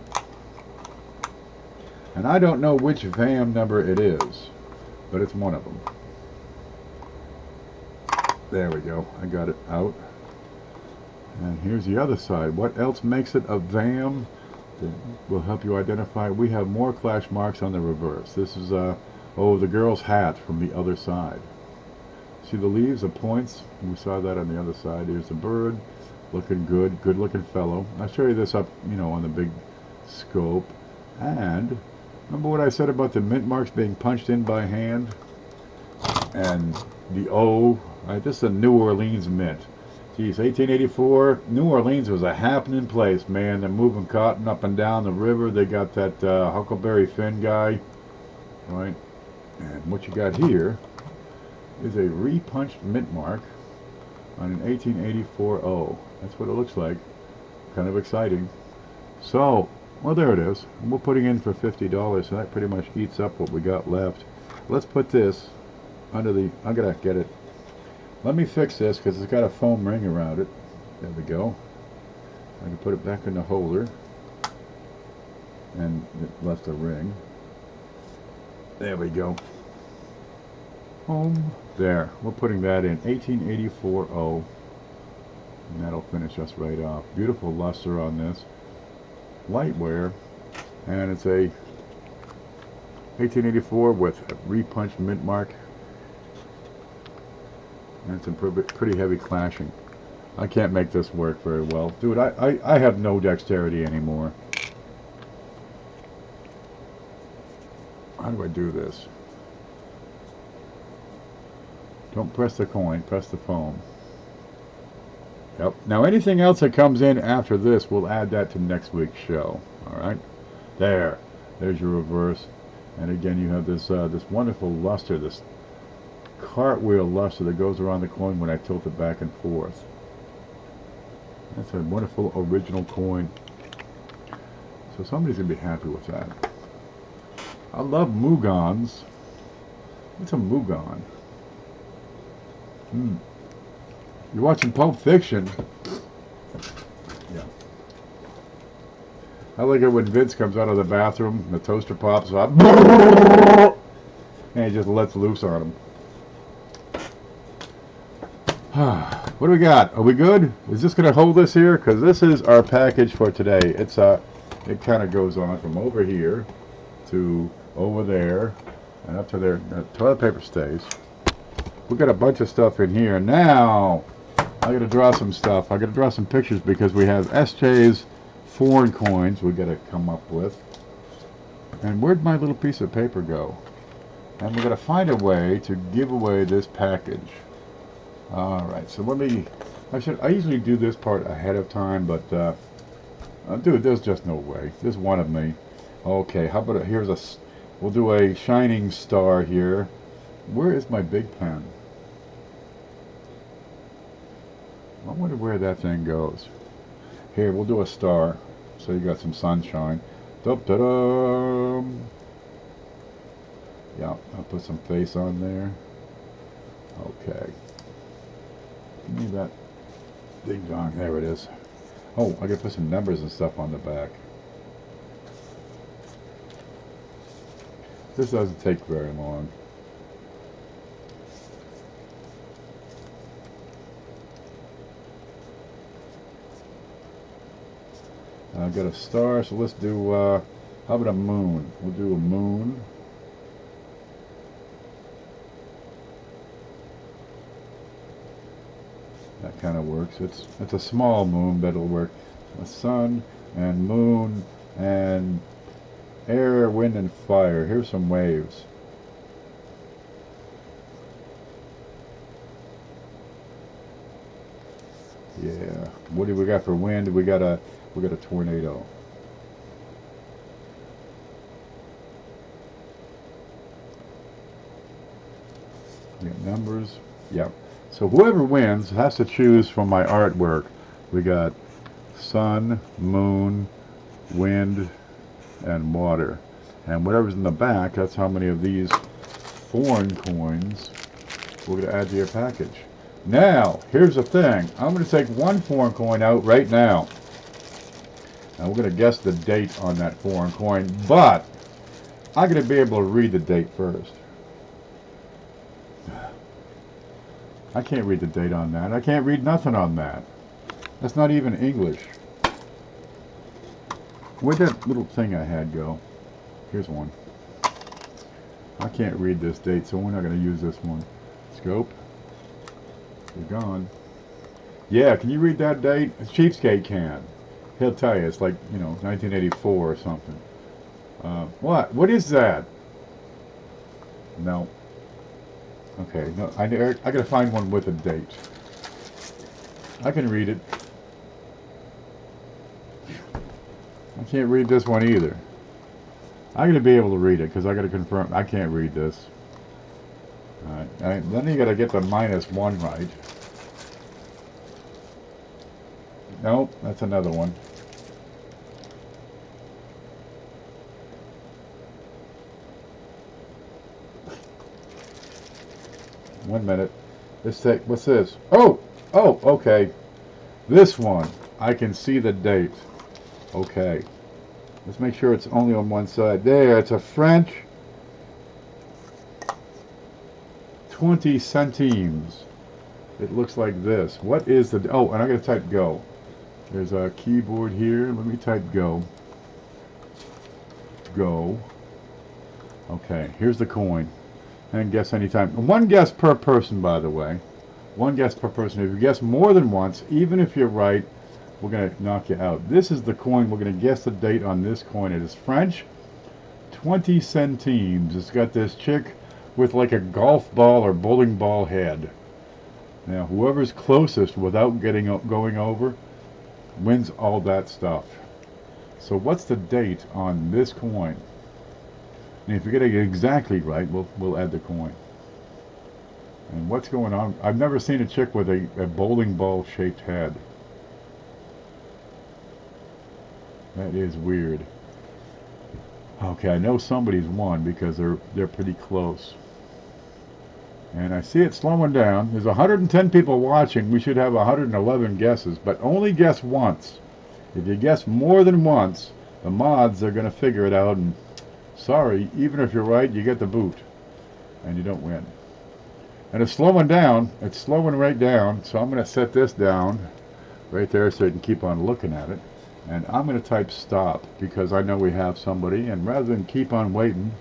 And I don't know which VAM number it is, but it's one of them. There we go. I got it out. And here's the other side. What else makes it a VAM? That will help you identify. We have more clash marks on the reverse. This is the girl's hat from the other side. See the leaves, the points? We saw that on the other side. Here's the bird. Looking good. Good looking fellow. I'll show you this up, on the big scope. And remember what I said about the mint marks being punched in by hand? And the O. Right, this is a New Orleans mint. Geez, 1884, New Orleans was a happening place, man. They're moving cotton up and down the river. They got that Huckleberry Finn guy, right? And what you got here is a repunched mint mark on an 1884 O. That's what it looks like. Kind of exciting. So, well, there it is. We're putting in for $50, so that pretty much eats up what we got left. Let's put this under the... I'm gonna get it. Let me fix this because it's got a foam ring around it. There we go. I can put it back in the holder. And it left a ring. There we go. Home. There. We're putting that in. 1884 O. And that'll finish us right off. Beautiful luster on this. Light wear. And it's a 1884 with a repunched mint mark. And some pretty heavy clashing. I can't make this work very well. Dude, I have no dexterity anymore. How do I do this? Don't press the coin, press the foam. Yep. Now anything else that comes in after this, we'll add that to next week's show. Alright? There's your reverse. And again, you have this this wonderful luster, this cartwheel luster that goes around the coin when I tilt it back and forth. That's a wonderful original coin. So somebody's going to be happy with that. I love Mugons. What's a Mugon? You're watching Pulp Fiction. Yeah. I like it when Vince comes out of the bathroom, the toaster pops up, and he just lets loose on him. What do we got? Are we good? Is this going to hold us here? Because this is our package for today. It's it kind of goes on from over here to over there and up to there. The toilet paper stays. We got a bunch of stuff in here. Now I got to draw some stuff. I got to draw some pictures because we have SJ's foreign coins we got to come up with. And where'd my little piece of paper go? And we got to find a way to give away this package. Alright, so let me, I usually do this part ahead of time, but, dude, there's just no way. There's one of me. Okay, how about, we'll do a shining star here. Where is my big pen? I wonder where that thing goes. Here, we'll do a star, so you got some sunshine. Dum-da-dum! Yeah, I'll put some face on there. Okay. Give me that ding dong. There it is. Oh, I gotta put some numbers and stuff on the back. This doesn't take very long. I've got a star, so let's do, how about a moon? We'll do a moon. That kind of works. It's a small moon, but it'll work. A sun and moon and air, wind, and fire. Here's some waves. Yeah. What do we got for wind? We got a tornado. We got numbers. Yep. So whoever wins has to choose from my artwork. We got sun, moon, wind, and water. And whatever's in the back, that's how many of these foreign coins we're going to add to your package. Now, here's the thing. I'm going to take one foreign coin out right now. And we're going to guess the date on that foreign coin. But I'm going to be able to read the date first. I can't read the date on that. I can't read nothing on that. That's not even English. Where'd that little thing I had go? Here's one. I can't read this date, so we're not going to use this one. Scope. You're gone. Yeah, can you read that date? Cheapskate can. He'll tell you. It's like, 1984 or something. What? What is that? No. Okay, no, I gotta find one with a date. I can read it. I can't read this one either. I'm gonna be able to read it because I gotta confirm. I can't read this. Alright, then you gotta get the -1 right. Nope, that's another one. One minute. What's this? Oh, okay. This one, I can see the date. Okay. Let's make sure it's only on one side. There, it's a French 20 centimes. It looks like this. What is the... Oh, and I'm going to type go. There's a keyboard here. Let me type go. Go. Okay, here's the coin. And guess anytime. One guess per person, by the way. One guess per person. If you guess more than once, even if you're right, we're going to knock you out. This is the coin. We're going to guess the date on this coin. It is French, 20 centimes. It's got this chick with like a golf ball or bowling ball head. Now, whoever's closest without going over wins all that stuff. So what's the date on this coin? And if you get it exactly right, we'll add the coin. And what's going on? I've never seen a chick with a bowling ball shaped head. That is weird. Okay, I know somebody's won because they're pretty close. And I see it slowing down. There's 110 people watching. We should have 111 guesses, but only guess once. If you guess more than once, the mods are going to figure it out, and sorry, even if you're right, you get the boot and you don't win. And it's slowing down. It's slowing right down. So I'm going to set this down right there so you can keep on looking at it. And I'm going to type stop because I know we have somebody. And rather than keep on waiting,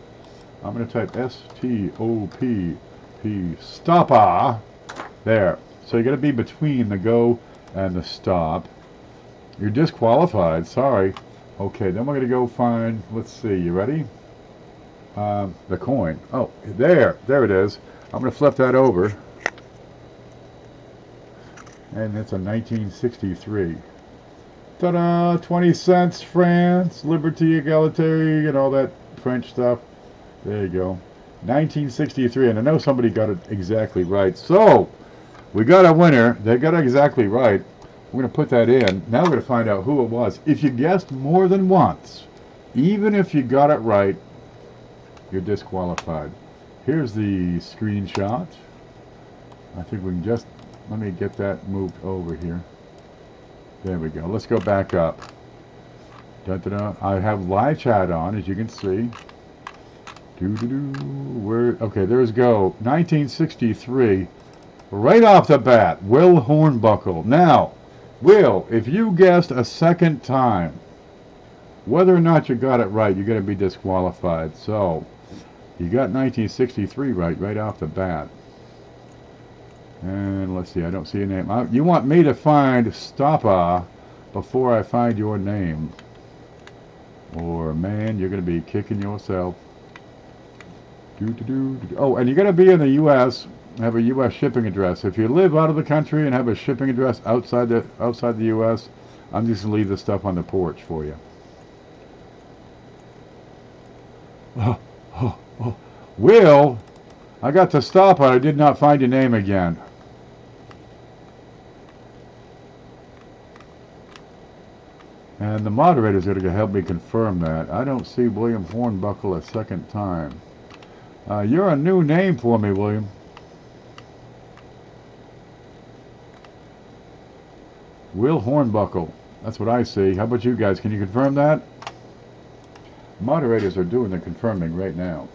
I'm going to type S-T-O-P-P, stoppa. There. So you got to be between the go and the stop. You're disqualified. Sorry. Okay, then we're going to go find, let's see, you ready? The coin. Oh, there it is. I'm going to flip that over, and it's a 1963. Ta-da! 20 cents, France, liberty, egalité, and all that French stuff. There you go. 1963, and I know somebody got it exactly right. So, we got a winner. They got it exactly right. We're going to put that in. Now we're going to find out who it was. If you guessed more than once, even if you got it right, you're disqualified. Here's the screenshot. I think we can just, let me get that moved over here. There we go. Let's go back up. Da-da-da. I have live chat on, as you can see. Where? Okay, there's go. 1963. Right off the bat, Will Hornbuckle. Now, Will, if you guessed a second time, whether or not you got it right, you're going to be disqualified. So, you got 1963 right off the bat. And let's see, I don't see a name. You want me to find Stoppa before I find your name. Or, man, you're going to be kicking yourself. Oh, and you're going to be in the U.S., have a U.S. shipping address. If you live out of the country and have a shipping address outside the U.S., I'm just going to leave this stuff on the porch for you. Will, I got to stop, but I did not find your name again. And the moderator's going to help me confirm that. I don't see William Hornbuckle a second time. You're a new name for me, William. Will Hornbuckle. That's what I see. How about you guys? Can you confirm that? Moderators are doing the confirming right now.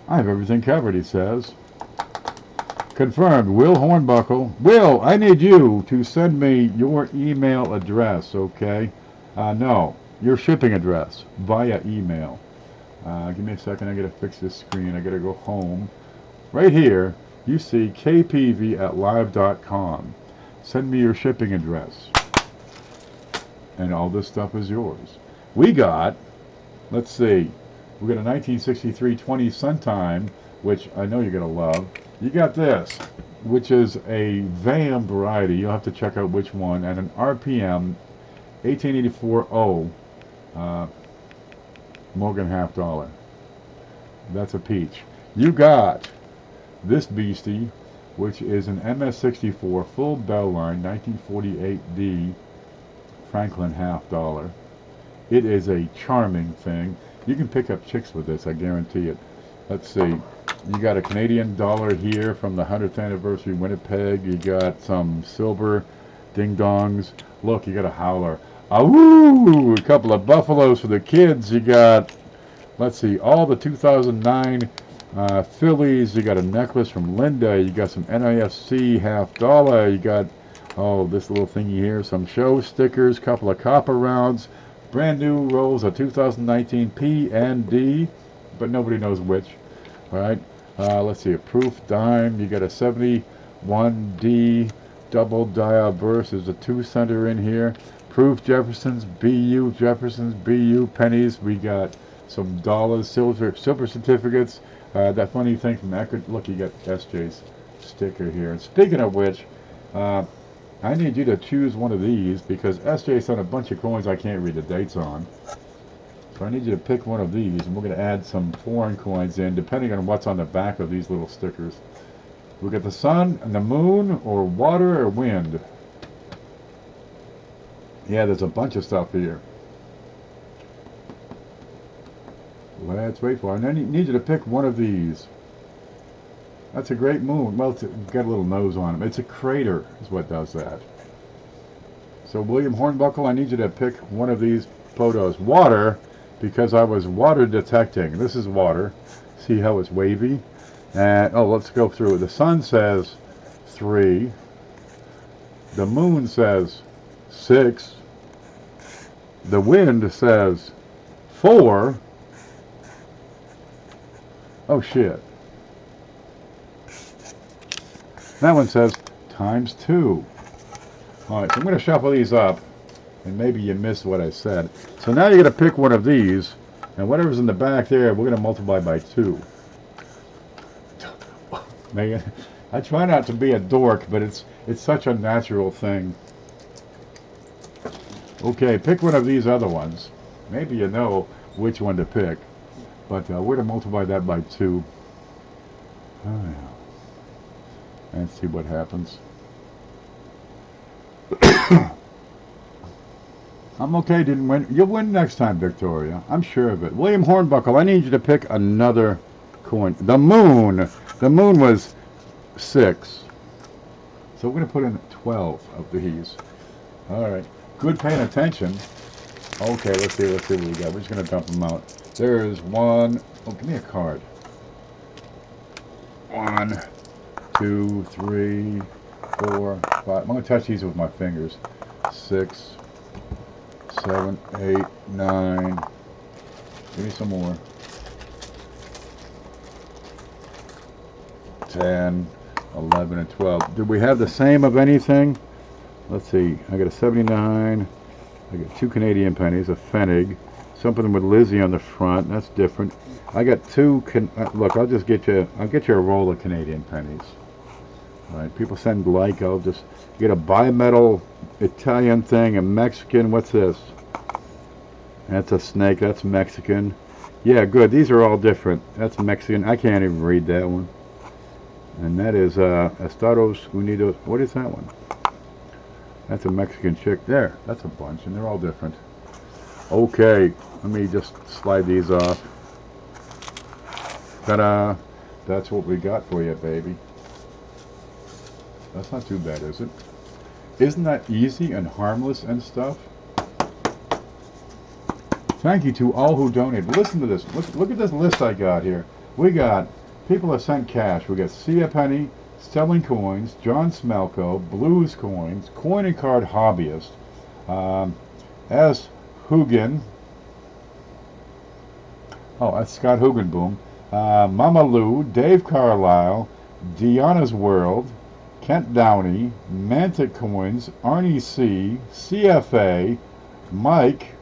I have everything covered, he says. Confirmed. Will Hornbuckle. Will, I need you to send me your email address, okay? No, your shipping address via email. Give me a second. I got to fix this screen. I got to go home. Right here, you see kpv@live.com. Send me your shipping address. And all this stuff is yours. We got, let's see, we got a 1963 20 centime, which I know you're going to love. You got this, which is a VAM variety. You'll have to check out which one. And an RPM 1884-0 Morgan half dollar. That's a peach. You got this beastie, which is an MS64 full bell line 1948D Franklin half dollar. It is a charming thing. You can pick up chicks with this, I guarantee it. Let's see. You got a Canadian dollar here from the 100th anniversary Winnipeg. You got some silver ding-dongs. Look, you got a howler. Awoo! A couple of buffaloes for the kids. You got, let's see, all the 2009 Phillies. You got a necklace from Linda. You got some NIFC half dollar. You got, oh, this little thingy here. Some show stickers. Couple of copper rounds. Brand new rolls of 2019 P and D, but nobody knows which. All right. Let's see, a proof dime. You got a 71D double dial burst. There's a 2-center in here. Proof Jeffersons, BU pennies. We got some dollars, silver certificates. That funny thing from Eckerd. Look, you got SJ's sticker here. And speaking of which, I need you to choose one of these because SJ sent a bunch of coins I can't read the dates on. So I need you to pick one of these, and we're going to add some foreign coins in, depending on what's on the back of these little stickers. We got the sun and the moon, or water or wind. Yeah, there's a bunch of stuff here. Let's wait for it. And I need you to pick one of these. That's a great moon. Well, it's got a little nose on it. It's a crater is what does that. So William Hornbuckle, I need you to pick one of these photos. Water, because I was water detecting. This is water. See how it's wavy? And, oh, let's go through it. The sun says 3. The moon says 6. The wind says 4. Oh, shit. That one says times 2. All right, so I'm going to shuffle these up, and maybe you missed what I said. So now you're going to pick one of these, and whatever's in the back there, we're going to multiply by 2. I try not to be a dork, but it's such a natural thing. Okay, pick one of these other ones. Maybe you know which one to pick, but we're going to multiply that by 2. Oh, yeah. And see what happens. I'm okay, didn't win. You'll win next time, Victoria. I'm sure of it. William Hornbuckle, I need you to pick another coin. The moon. The moon was 6. So we're going to put in 12 of these. All right. Good paying attention. Okay, let's see what we got. We're just going to dump them out. There's one. Oh, give me a card. 1, 2, 3, 4, 5. I'm going to touch these with my fingers. 6, 7, 8, 9. Give me some more. 10, 11, and 12. Do we have the same of anything? Let's see. I got a 79. I got 2 Canadian pennies, a Pfennig, something with Lizzie on the front. That's different. I got 2. Look, I'll just get you. I'll get you a roll of Canadian pennies. All right. People send like. I'll just get a bimetal Italian thing, a Mexican. What's this? That's a snake. That's Mexican. Yeah, good. These are all different. That's Mexican. I can't even read that one. And that is Estados Unidos. What is that one? That's a Mexican chick. There. That's a bunch, and they're all different. Okay. Let me just slide these off. Ta-da! That's what we got for you, baby. That's not too bad, is it? Isn't that easy and harmless and stuff? Thank you to all who donated. Listen to this. Look at this list I got here. We got people that sent cash. We got Sia Penny, Stelling Coins, John Smelko, Blues Coins, Coin and Card Hobbyist, S. Hugin. Oh, that's Scott Hugenboom. Mama Lou, Dave Carlisle, Deanna's World, Kent Downey, Mantic Coins, Arnie C, CFA, Mike.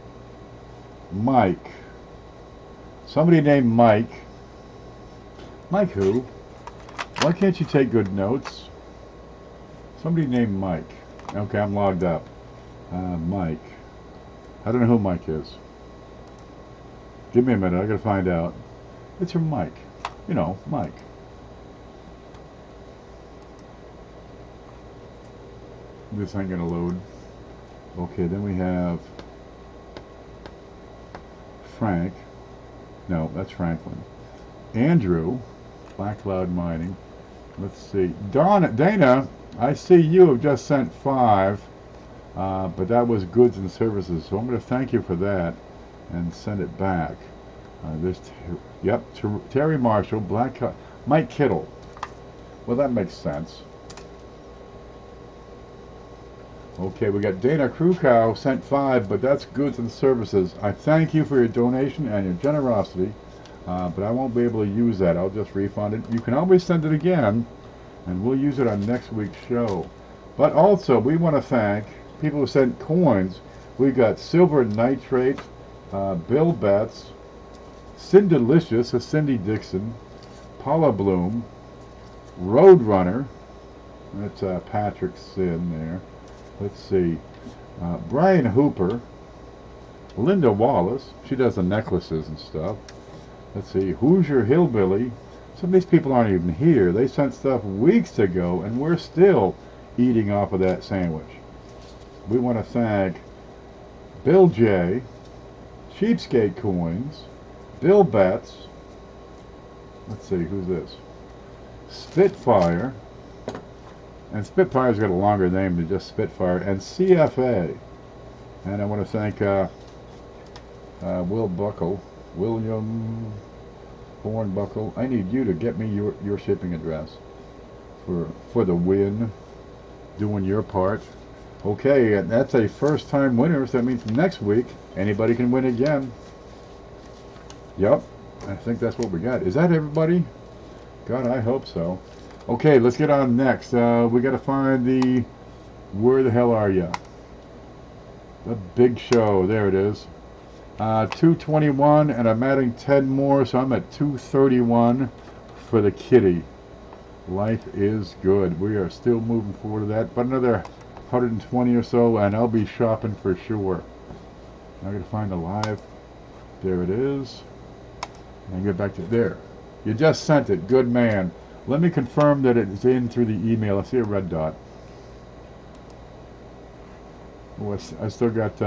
Somebody named Mike. Mike who? Why can't you take good notes? Somebody named Mike. Okay, I'm logged up. Mike. I don't know who Mike is. Give me a minute, I gotta find out. It's from Mike. You know, Mike. This ain't gonna load. Okay, then we have Frank. No, that's Franklin. Andrew, Black Cloud Mining. Let's see. Dana, I see you have just sent 5, but that was goods and services, so I'm going to thank you for that and send it back. Terry Marshall, Mike Kittle. Well, that makes sense. Okay, we got Dana Krukow sent 5, but that's goods and services. I thank you for your donation and your generosity. but I won't be able to use that. I'll just refund it. You can always send it again, and we'll use it on next week's show. But also, we want to thank people who sent coins. We got Silver Nitrate, Bill Betts, Cindelicious, Cindy Dixon, Paula Bloom, Roadrunner, that's Patrick Sin there. Let's see, Brian Hooper, Linda Wallace, she does the necklaces and stuff. Let's see, Hoosier Hillbilly. Some of these people aren't even here. They sent stuff weeks ago, and we're still eating off of that sandwich. We want to thank Bill J, Cheapskate Coins, Bill Betts, let's see, who's this? Spitfire, and Spitfire's got a longer name than just Spitfire, and CFA. And I want to thank Will Buckle, William Hornbuckle. I need you to get me your shipping address for the win, doing your part. Okay, and that's a first time winner, so that means next week anybody can win again. Yep, I think that's what we got. Is that everybody? God, I hope so. Okay, let's get on next. We got to find the Where the Hell Are Ya? The big show. There it is. 221, and I'm adding 10 more, so I'm at 231 for the kitty. Life is good. We are still moving forward to that, but another 120 or so, and I'll be shopping for sure. I'm going to find the live. There it is. And get back to there. You just sent it. Good man. Let me confirm that it's in through the email. I see a red dot. Oh, I still got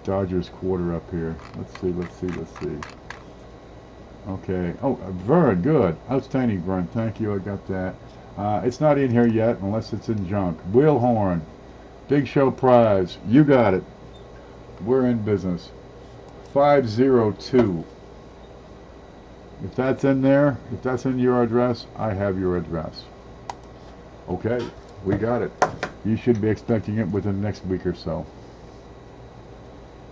Dodgers quarter up here. Let's see. Okay. Oh, Vern, good. Outstanding, Vern. Thank you. I got that. It's not in here yet unless it's in junk. Will Horn. Big Show prize. You got it. We're in business. 502. If that's in there, if that's in your address, I have your address. Okay, we got it. You should be expecting it within the next week or so.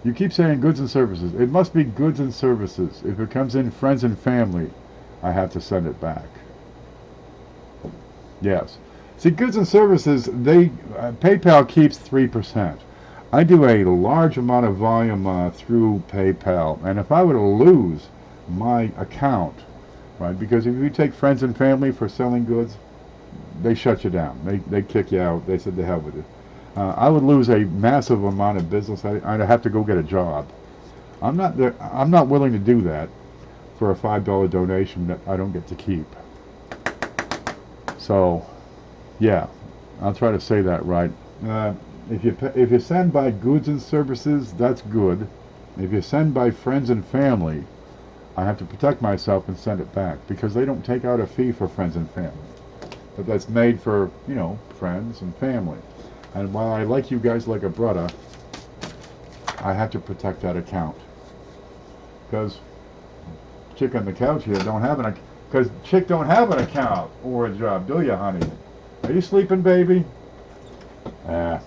You keep saying goods and services. It must be goods and services. If it comes in friends and family, I have to send it back. Yes. See, goods and services, PayPal keeps 3%. I do a large amount of volume through PayPal, and if I were to lose my account, right, because if you take friends and family for selling goods, they shut you down. They kick you out. They said to hell with it. I would lose a massive amount of business. I'd have to go get a job. I'm not willing to do that for a $5 donation that I don't get to keep. So, yeah, I'll try to say that right. If you send by goods and services, that's good. If you send by friends and family, I have to protect myself and send it back because they don't take out a fee for friends and family. But that's made for, you know, friends and family. And while I like you guys like a brother, I have to protect that account. Because chick on the couch here don't have an account. Because chick don't have an account or a job, do you, honey? Are you sleeping, baby? There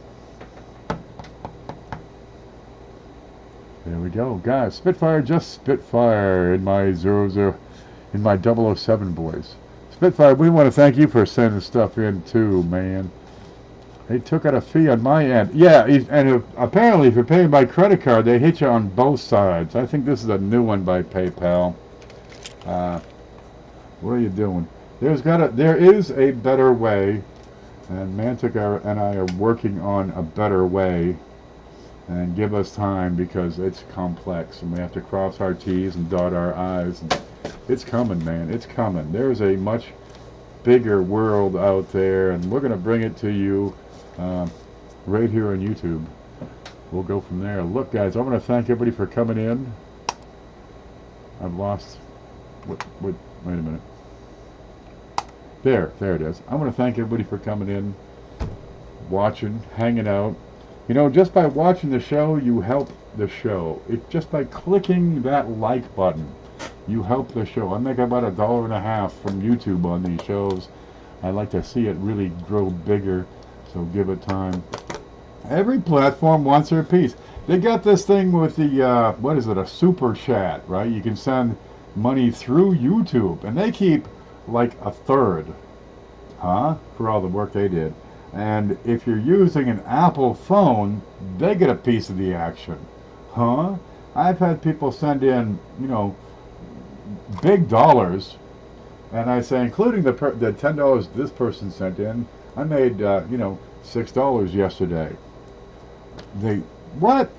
we go, guys. Spitfire, just Spitfire in my 007 boys. Spitfire, we want to thank you for sending stuff in too, man. They took out a fee on my end. Yeah, and apparently if you're paying by credit card, they hit you on both sides. I think this is a new one by PayPal. What are you doing? There is a better way, and Mantic and I are working on a better way. And give us time because it's complex and we have to cross our T's and dot our I's. And it's coming, man. It's coming. There's a much bigger world out there, and we're going to bring it to you right here on YouTube. We'll go from there. Look, guys, I want to thank everybody for coming in. I've lost... Wait a minute. There it is. I want to thank everybody for coming in, watching, hanging out. You know, just by watching the show, you help the show. Just by clicking that like button, you help the show. I make about $1.50 from YouTube on these shows. I like to see it really grow bigger, so give it time. Every platform wants their piece. They got this thing with the, what is it, a super chat, right? You can send money through YouTube, and they keep like a third, for all the work they did. And if you're using an Apple phone, they get a piece of the action, I've had people send in, big dollars, and I say, including the $10 this person sent in, I made $6 yesterday. What?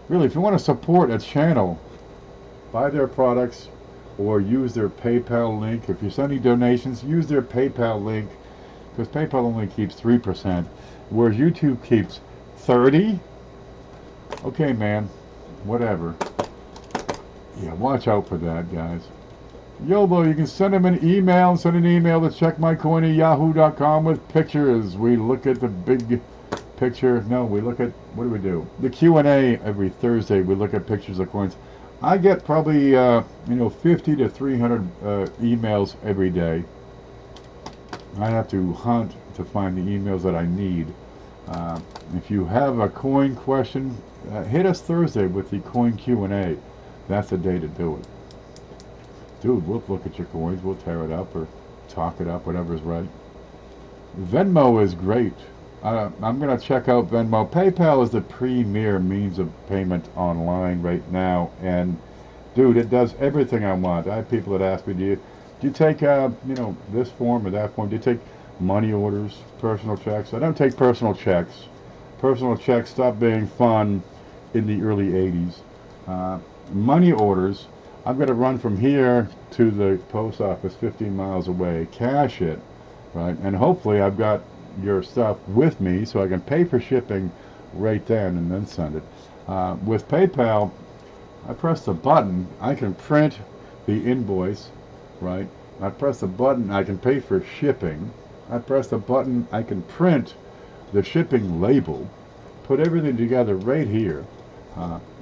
Really, if you want to support a channel, buy their products or use their PayPal link. If you're sending donations, use their PayPal link, because PayPal only keeps 3%, whereas YouTube keeps 30%. Okay, man, whatever. Yeah, watch out for that, guys. YOLO, you can send them an email. Send an email to checkmycoin@yahoo.com with pictures. We look at the big picture. No, we look at, what do we do? The Q&A every Thursday. We look at pictures of coins. I get probably 50 to 300 emails every day. I have to hunt to find the emails that I need. If you have a coin question, hit us Thursday with the coin Q&A. That's the day to do it. Dude, we'll look at your coins. We'll tear it up or talk it up, whatever's right. Venmo is great. I'm going to check out Venmo. PayPal is the premier means of payment online right now, and dude, it does everything I want. I have people that ask me, do you take this form or that form? Do you take money orders, personal checks? I don't take personal checks. Personal checks stopped being fun in the early 80s. Money orders, I'm going to run from here to the post office 15 miles away, cash it, right? And hopefully I've got your stuff with me so I can pay for shipping right then and then send it. With PayPal, I press the button, I can print the invoice, right? I press the button, I can pay for shipping. I press the button, I can print the shipping label, put everything together right here.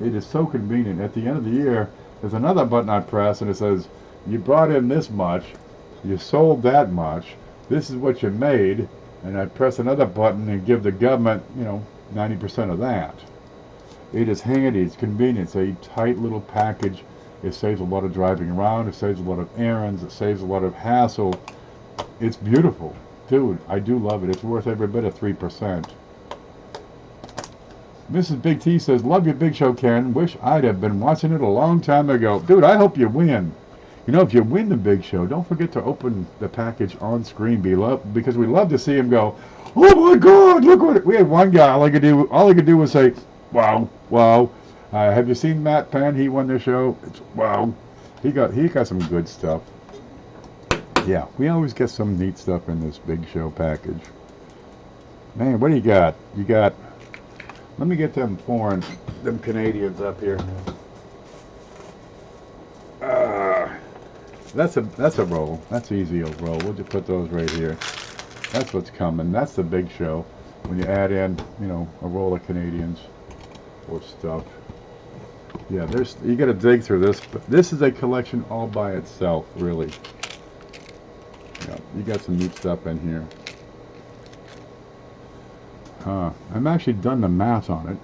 It is so convenient. At the end of the year, there's another button I press and it says, you brought in this much, you sold that much, this is what you made, and I press another button and give the government, 90% of that. It is handy, it's convenient, it's a tight little package. It saves a lot of driving around, it saves a lot of errands, it saves a lot of hassle. It's beautiful. Dude, I do love it. It's worth every bit of 3%. Mrs. Big T says, love your Big Show, Ken. Wish I'd have been watching it a long time ago. Dude, I hope you win. If you win the Big Show, don't forget to open the package on screen below, because we love to see him go, oh my God, look what it. We had one guy, all he could do was say, wow, wow. Have you seen Matt Penn? He won the show. It's wow. He got some good stuff. Yeah, we always get some neat stuff in this Big Show package. Man, what do you got? Let me get them Canadians up here. That's a roll. That's an easy old roll. We'll just put those right here. That's what's coming. That's the Big Show. When you add in, a roll of Canadians or stuff. Yeah, you got to dig through this. But this is a collection all by itself, really. Yeah, you got some neat stuff in here. I've actually done the math on it.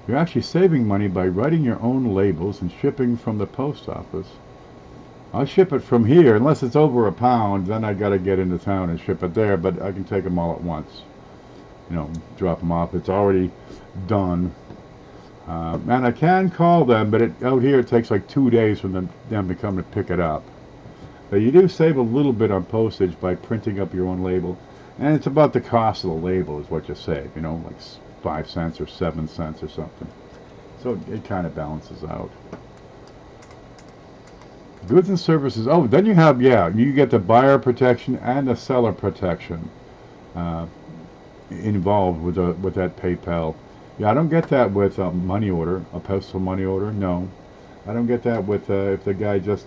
You're actually saving money by writing your own labels and shipping from the post office. I'll ship it from here, unless it's over a pound, then I got to get into town and ship it there, but I can take them all at once. Drop them off. It's already done. And I can call them, but out here it takes like 2 days for them to come to pick it up. But you do save a little bit on postage by printing up your own label. And it's about the cost of the label is what you save, like 5 cents or 7 cents or something. So it kind of balances out. Goods and services. Oh, then you have, you get the buyer protection and the seller protection involved with that PayPal. Yeah, I don't get that with a money order, a postal money order. No, I don't get that with if the guy just,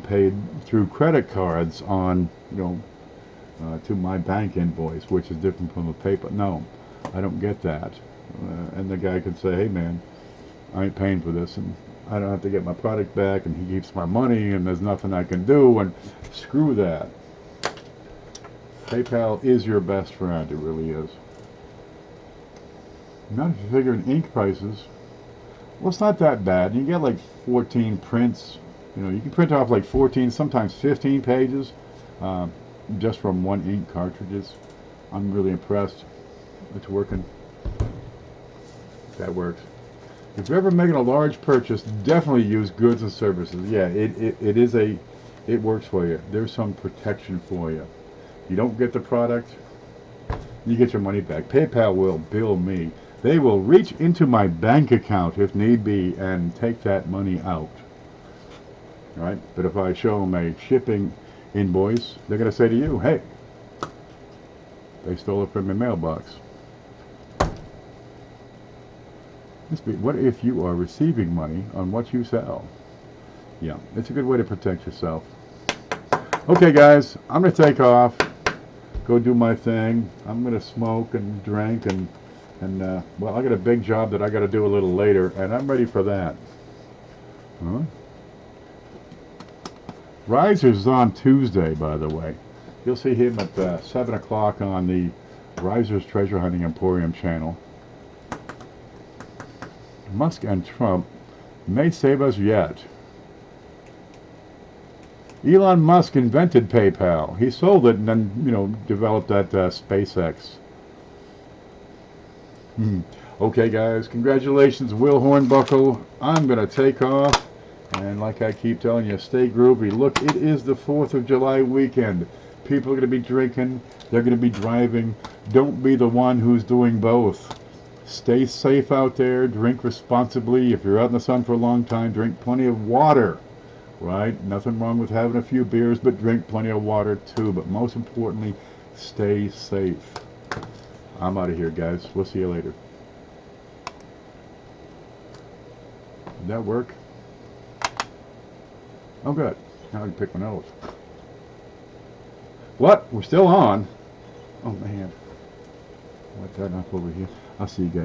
paid through credit cards on, to my bank invoice, which is different from a PayPal. No, I don't get that. And the guy could say, hey man, I ain't paying for this, and I don't have to get my product back, and he keeps my money, and there's nothing I can do, and screw that. PayPal is your best friend, it really is. Not if you're figuring ink prices. Well, it's not that bad. You get like 14 prints You know, you can print off like 14, sometimes 15 pages just from one ink cartridges. I'm really impressed. It's working. That works. If you're ever making a large purchase, definitely use goods and services. Yeah, it works for you. There's some protection for you. You don't get the product, you get your money back. PayPal will bill me. They will reach into my bank account if need be and take that money out. Right? But if I show them a shipping invoice, they're going to say to you, hey, they stole it from your mailbox. What if you are receiving money on what you sell? Yeah, it's a good way to protect yourself. Okay, guys, I'm going to take off, go do my thing. I'm going to smoke and drink and well, I got a big job that I got to do a little later, and I'm ready for that. Huh? Riser's on Tuesday, by the way. You'll see him at 7 o'clock on the Riser's Treasure Hunting Emporium channel. Musk and Trump may save us yet. Elon Musk invented PayPal. He sold it and then, you know, developed that SpaceX. Okay, guys, congratulations, Will Hornbuckle. I'm going to take off. And like I keep telling you, stay groovy. Look, it is the 4th of July weekend. People are going to be drinking. They're going to be driving. Don't be the one who's doing both. Stay safe out there. Drink responsibly. If you're out in the sun for a long time, drink plenty of water. Right? Nothing wrong with having a few beers, but drink plenty of water too. But most importantly, stay safe. I'm out of here, guys. We'll see you later. Did that work? Oh, good. Now I can pick my nose. What? We're still on? Oh, man. What that up over here? I'll see you guys.